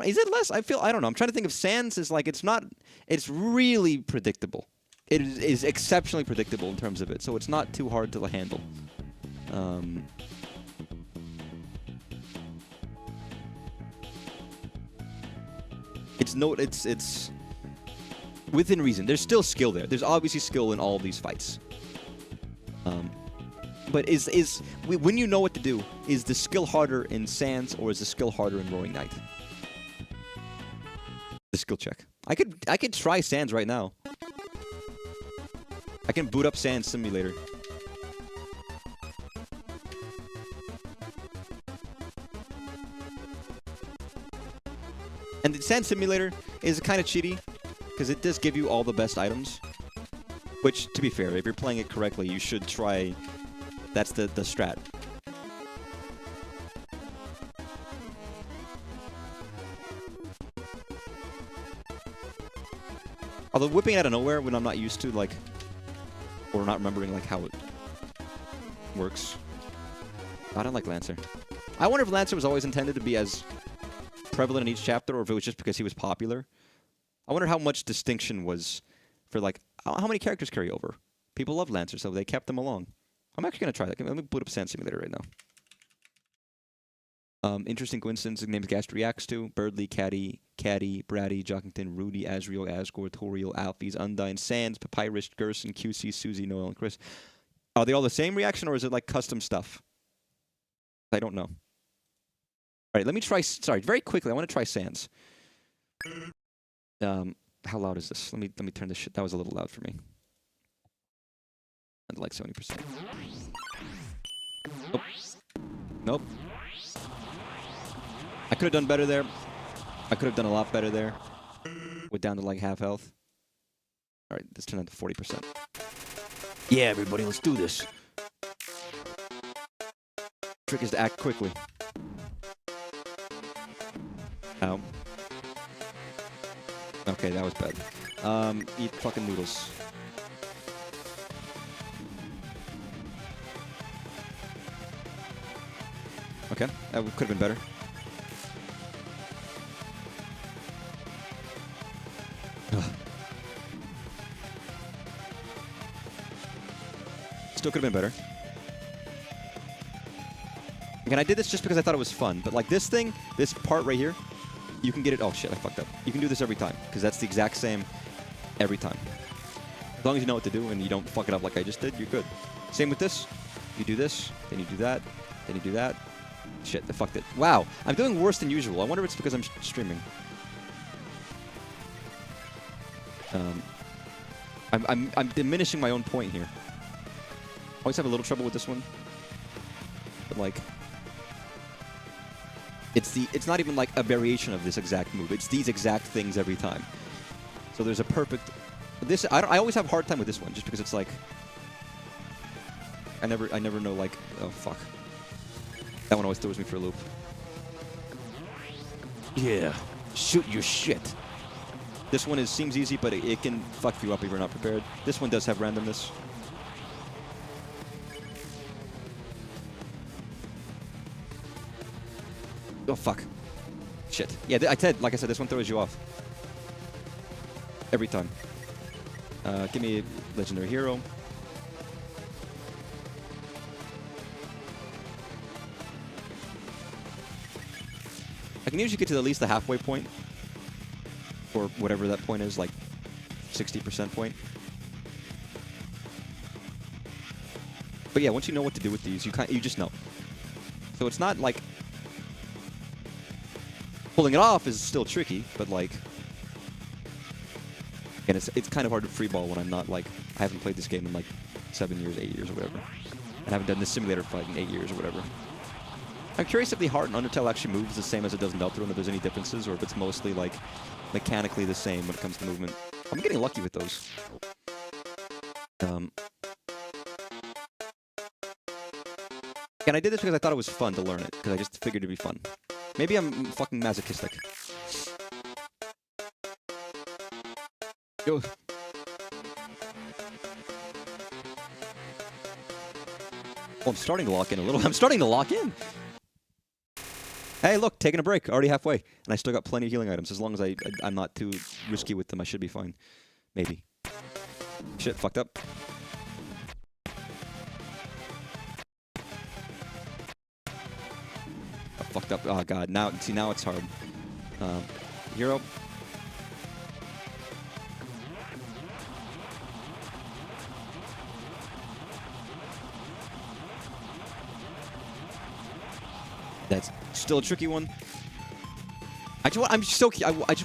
Is it less? I don't know. I'm trying to think of Sans is like, it's really predictable. It is exceptionally predictable in terms of it, so it's not too hard to handle. It's within reason. There's still skill there. There's obviously skill in all these fights. But when you know what to do, is the skill harder in Sans or is the skill harder in Roaring Knight? The skill check. I could try Sans right now. I can boot up Sans Simulator. And the Sans Simulator is kind of cheaty because it does give you all the best items. Which, to be fair, if you're playing it correctly, you should try. That's the strat. Although whipping out of nowhere when I'm not used to, like, or not remembering, like, how it works. I don't like Lancer. I wonder if Lancer was always intended to be as prevalent in each chapter, or if it was just because he was popular. I wonder how much distinction was for, like, how many characters carry over. People love Lancer, so they kept them along. I'm actually going to try that. Let me boot up Sans Simulator right now. Interesting coincidence. The names Gast reacts to. Birdly, Caddy, Bratty, Jockington, Rudy, Azriel, Asgore, Toriel, Alphys, Undyne, Sans, Papyrus, Gerson, QC, Susie, Noel, and Chris. Are they all the same reaction, or is it like custom stuff? I don't know. All right, let me try... Sorry, very quickly, I want to try Sans. How loud is this? Let me turn this shit... That was a little loud for me. I'd like 70%. Nope. Nope. I could have done better there. I could have done a lot better there. We're down to like half health. All right, let's turn that to 40%. Yeah, everybody, let's do this. Trick is to act quickly. Ow. Okay, that was bad. Eat fucking noodles. Okay, that could have been better. Ugh. Still could have been better. Again, I did this just because I thought it was fun, but like this thing, this part right here, you can get it. Oh shit, I fucked up. You can do this every time because that's the exact same every time. As long as you know what to do and you don't fuck it up like I just did, you're good. Same with this. You do this, then you do that, then you do that. Shit, I fucked it. Wow, I'm doing worse than usual. I wonder if it's because I'm streaming. I'm diminishing my own point here. I always have a little trouble with this one, but like, it's not even like a variation of this exact move. It's these exact things every time. So there's a perfect. This I always have a hard time with this one just because it's like I never know like oh fuck. That one always throws me for a loop. Yeah, shoot your shit. This one seems easy, but it can fuck you up if you're not prepared. This one does have randomness. Oh fuck. Shit. Yeah, like I said, this one throws you off. Every time. Give me a legendary hero. I can usually get to at least the halfway point. Or whatever that point is, like 60% point. But yeah, once you know what to do with these, you just know. So it's not like pulling it off is still tricky, but like, and it's kind of hard to freeball when I'm not like I haven't played this game in like 7 years, 8 years, or whatever, and I haven't done this simulator fight in 8 years or whatever. I'm curious if the heart in Undertale actually moves the same as it does in Deltarune, if there's any differences, or if it's mostly like mechanically the same when it comes to movement. I'm getting lucky with those. And I did this because I thought it was fun to learn it, because I just figured it'd be fun. Maybe I'm fucking masochistic. Yo. Oh, I'm starting to lock in a little. I'm starting to lock in! Hey, look, taking a break. Already halfway. And I still got plenty of healing items. As long as I'm not too risky with them, I should be fine. Maybe. Shit, fucked up. Oh, fucked up. Oh, God. Now it's hard. Hero. That's still a tricky one. I just want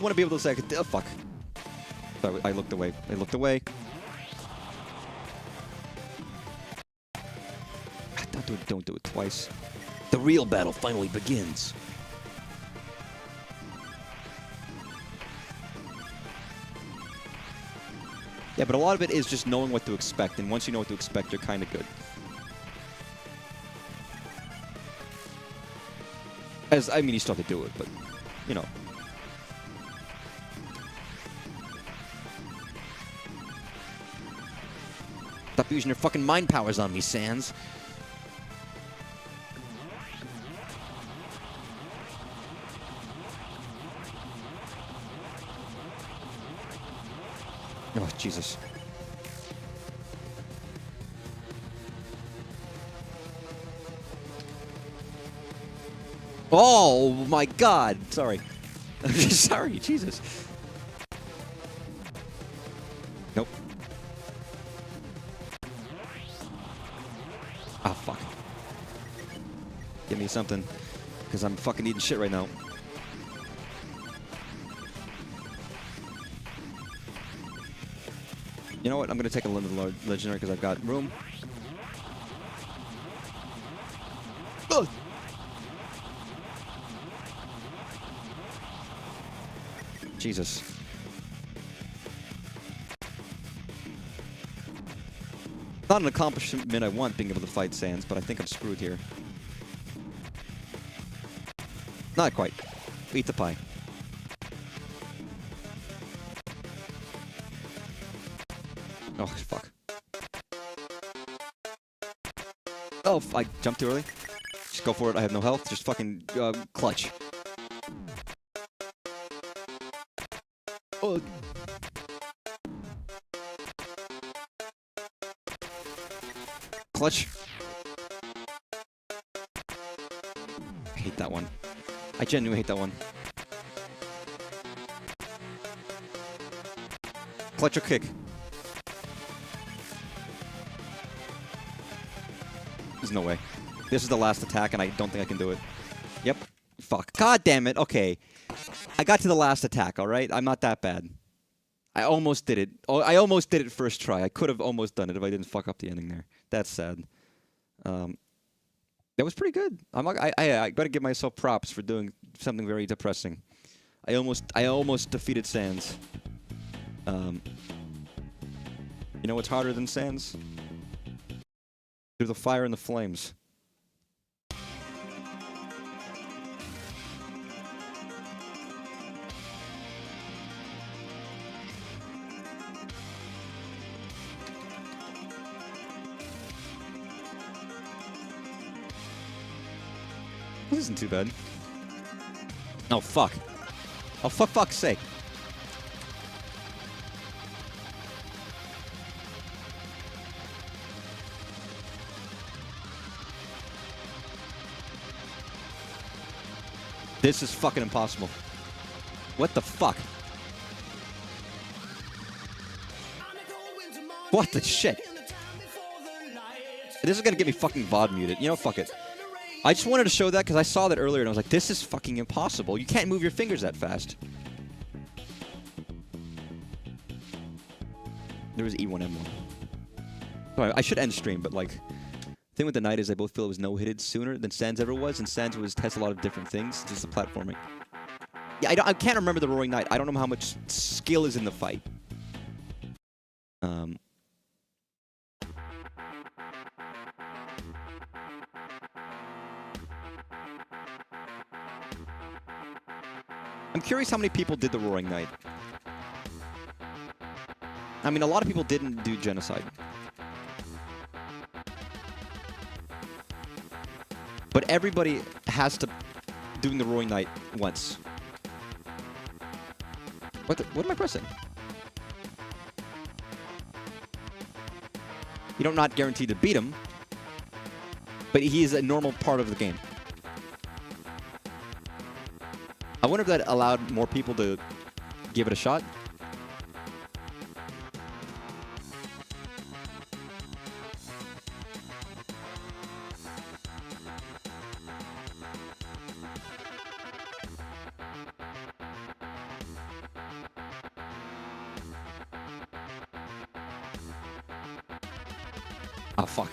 to be able to say, oh, fuck. Sorry, I looked away. I looked away. Don't do it twice. The real battle finally begins. Yeah, but a lot of it is just knowing what to expect, and once you know what to expect, you're kind of good. I mean, you still have to do it, but, you know. Stop using your fucking mind powers on me, Sans. Oh, Jesus. Oh, my God. Sorry. Sorry, Jesus. Nope. Oh, fuck. Give me something, because I'm fucking eating shit right now. You know what? I'm going to take a limited legendary because I've got room. Ugh. Jesus. Not an accomplishment I want being able to fight Sans, but I think I'm screwed here. Not quite. Eat the pie. Oh, fuck. Oh, I jumped too early. Just go for it. I have no health. Just fucking clutch. Oh. Clutch. I hate that one. I genuinely hate that one. Clutch or kick. There's no way. This is the last attack, and I don't think I can do it. Yep. Fuck. God damn it. Okay. I got to the last attack, alright? I'm not that bad. I almost did it. Oh, I almost did it first try. I could have almost done it if I didn't fuck up the ending there. That's sad. That was pretty good. I gotta give myself props for doing something very depressing. I almost defeated Sans. You know what's harder than Sans? Through the fire and the flames. This isn't too bad. Oh, fuck. Oh, for fuck's sake. This is fucking impossible. What the fuck? What the shit? This is gonna get me fucking VOD muted. You know, fuck it. I just wanted to show that because I saw that earlier and I was like, this is fucking impossible. You can't move your fingers that fast. There was E1M1. Sorry, I should end stream, but like, the thing with the night is I both feel it was no-hitted sooner than Sans ever was, and Sans was test a lot of different things, just the platforming. Yeah, I can't remember the Roaring Knight. I don't know how much skill is in the fight. I'm curious how many people did the Roaring Knight. I mean, a lot of people didn't do Genocide. But everybody has to doing the Roaring Knight once. What am I pressing? You don't not guaranteed to beat him, but he is a normal part of the game. I wonder if that allowed more people to give it a shot. Oh, fuck.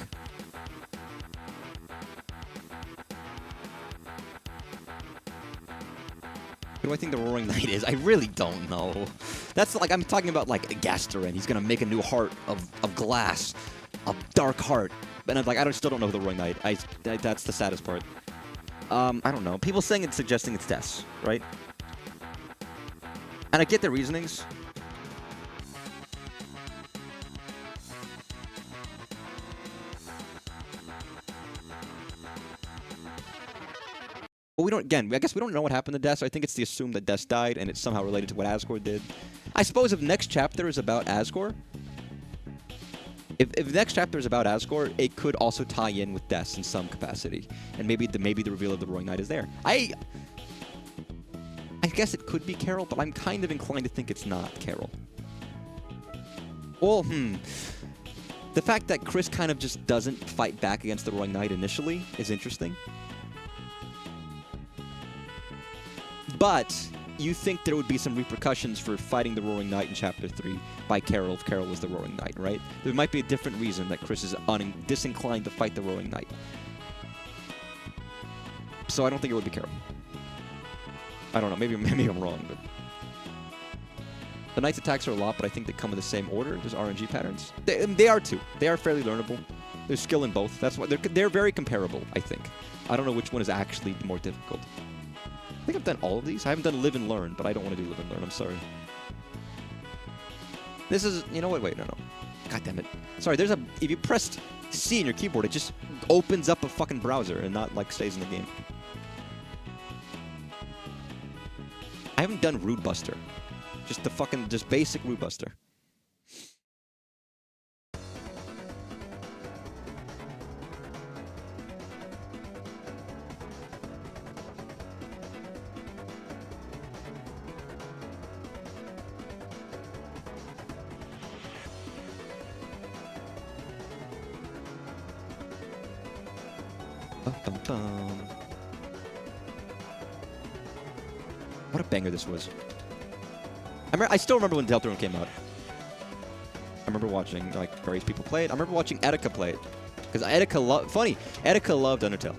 Who do I think the Roaring Knight is? I really don't know. That's like, I'm talking about like Gastarin. He's gonna make a new heart of glass. A dark heart. And I'm like, still don't know who the Roaring Knight. That's the saddest part. I don't know. People saying it's suggesting it's Des, right? And I get their reasonings. But we don't, again, I guess we don't know what happened to Des. I think it's the assumed that Des died, and it's somehow related to what Asgore did. I suppose if next chapter is about Asgore, if next chapter is about Asgore, it could also tie in with Des in some capacity, and maybe the reveal of the Roaring Knight is there. I guess it could be Carol, but I'm kind of inclined to think it's not Carol. Well, the fact that Chris kind of just doesn't fight back against the Roaring Knight initially is interesting. But you think there would be some repercussions for fighting the Roaring Knight in Chapter 3 by Carol if Carol was the Roaring Knight, right? There might be a different reason that Chris is disinclined to fight the Roaring Knight. So I don't think it would be Carol. I don't know. Maybe I'm wrong, but... The Knight's attacks are a lot, but I think they come in the same order. There's RNG patterns. They are too. They are fairly learnable. There's skill in both. That's why they're very comparable, I think. I don't know which one is actually more difficult. I think I've done all of these. I haven't done Live and Learn, but I don't want to do Live and Learn. I'm sorry. This is... You know what? Wait, no. God damn it. Sorry, there's a... If you press C in your keyboard, it just opens up a fucking browser and not, like, stays in the game. I haven't done Root Buster. Just basic Root Buster. Bum. What a banger this was. I still remember when Deltarune came out. I remember watching like various people play it. I remember watching Etika play it. Because Etika loved Undertale.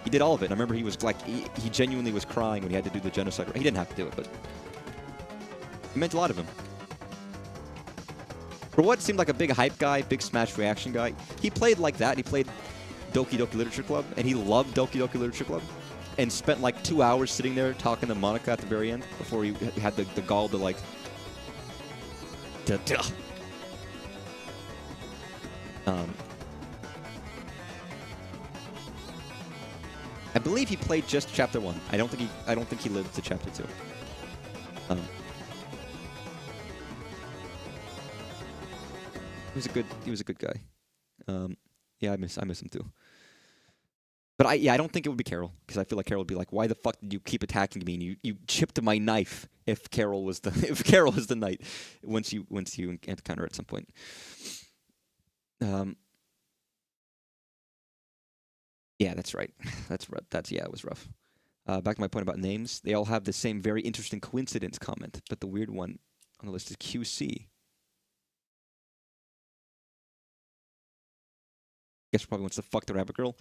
He did all of it. I remember he was like, he genuinely was crying when he had to do the genocide. He didn't have to do it, but it meant a lot of him. For what seemed like a big hype guy, big Smash reaction guy, he played like that. He played Doki Doki Literature Club, and he loved Doki Doki Literature Club, and spent like 2 hours sitting there talking to Monica at the very end before he had the gall to like... I believe he played just Chapter 1. I don't think he lived to Chapter 2. He was a good guy. Yeah, I miss him too. But I don't think it would be Carol, because I feel like Carol would be like, "Why the fuck did you keep attacking me? And you chipped my knife." If Carol was the knight, once you encounter her at some point. Yeah, that's right. Yeah, it was rough. Back to my point about names. They all have the same very interesting coincidence comment, but the weird one on the list is QC. Guess probably wants to fuck the rabbit girl.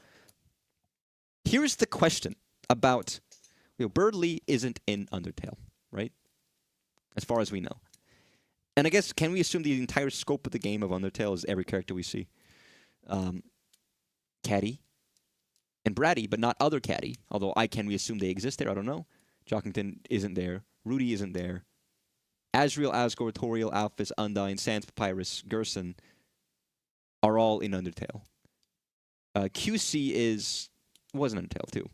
Here's the question about... Birdly isn't in Undertale, right? As far as we know. And I guess, can we assume the entire scope of the game of Undertale is every character we see? Caddy and Bratty, but not other Caddy. Although, can we assume they exist there? I don't know. Jockington isn't there. Rudy isn't there. Asriel, Asgore, Toriel, Alphys, Undyne, Sans, Papyrus, Gerson are all in Undertale. QC was in Undertale too.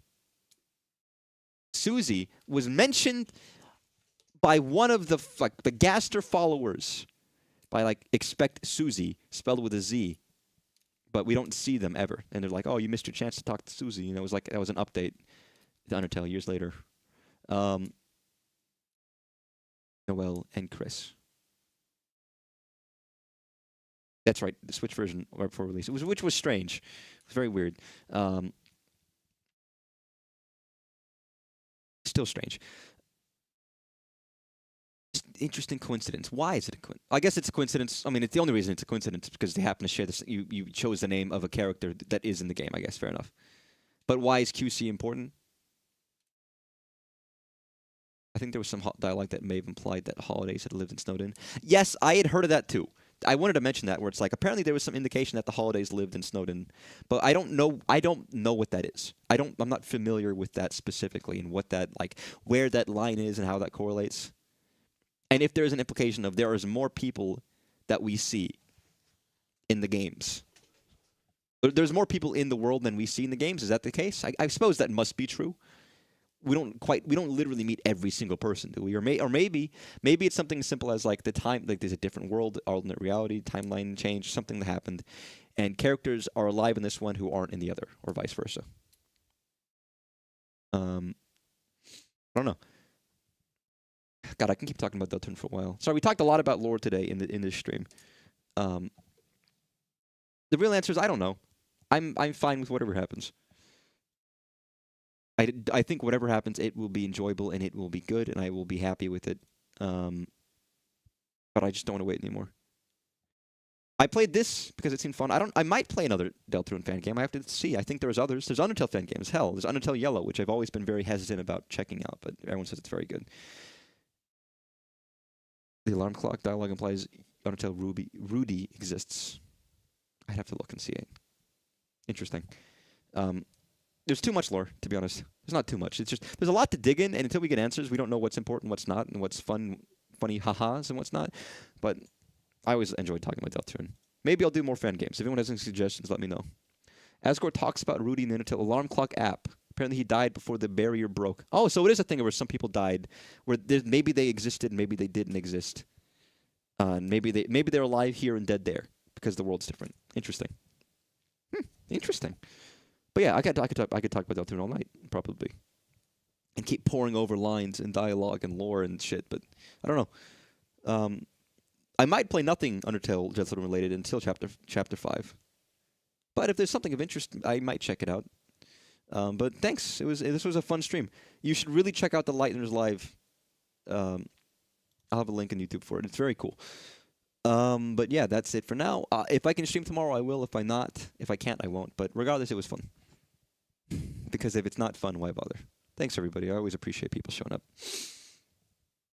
Susie was mentioned by one of the Gaster followers by expect Susie spelled with a Z, but we don't see them ever. And they're like, "Oh, you missed your chance to talk to Susie." It was like that was an update to Undertale years later. Noelle and Chris. That's right, the Switch version right before release. Which was strange. It was very weird. Still strange. Interesting coincidence. Why is it a coincidence? I guess it's a coincidence. I mean, it's the only reason it's a coincidence because they happen to share this. You chose the name of a character that is in the game, I guess. Fair enough. But why is QC important? I think there was some dialogue that may have implied that Holidays had lived in Snowdin. Yes, I had heard of that too. I wanted to mention that, where it's like apparently there was some indication that the Holidays lived in Snowdin, but I don't know what that is. I'm not familiar with that specifically and what that where that line is and how that correlates. And if there's an implication of there is more people that we see in the games. There's more people in the world than we see in the games. Is that the case? I suppose that must be true. We don't literally meet every single person, do we? Or maybe it's something as simple as the time, there's a different world, alternate reality, timeline change, something that happened, and characters are alive in this one who aren't in the other, or vice versa. I don't know. God, I can keep talking about Deltarune for a while. Sorry, we talked a lot about lore today in this stream. The real answer is I don't know. I'm fine with whatever happens. I think whatever happens, it will be enjoyable and it will be good, and I will be happy with it. But I just don't want to wait anymore. I played this because it seemed fun. I might play another Deltarune fan game. I have to see. I think there's others. There's Undertale fan games. Hell, there's Undertale Yellow, which I've always been very hesitant about checking out, but everyone says it's very good. The alarm clock dialogue implies Undertale Rudy exists. I'd have to look and see it. Interesting. There's too much lore, to be honest. There's not too much. It's just there's a lot to dig in, and until we get answers, we don't know what's important, what's not, and what's funny ha-has, and what's not. But I always enjoyed talking about Deltarune. Maybe I'll do more fan games. If anyone has any suggestions, let me know. Asgore talks about Rudy in the Undertale alarm clock app. Apparently he died before the barrier broke. Oh, so it is a thing where some people died, where maybe they existed, maybe they didn't exist. Maybe they're alive here and dead there because the world's different. Interesting. Interesting. But yeah, I could talk about Deltarune all night probably, and keep pouring over lines and dialogue and lore and shit. But I don't know. I might play nothing Undertale Deltarune related until chapter 5. But if there's something of interest, I might check it out. But thanks. This was a fun stream. You should really check out the Lightners Live. I'll have a link on YouTube for it. It's very cool. But yeah, that's it for now. If I can stream tomorrow, I will. If I can't, I won't. But regardless, it was fun. Because if it's not fun, why bother? Thanks, everybody. I always appreciate people showing up.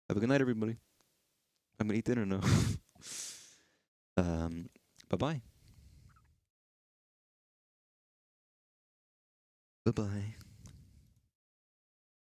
Have a good night, everybody. I'm gonna eat dinner now. Bye-bye. Bye-bye.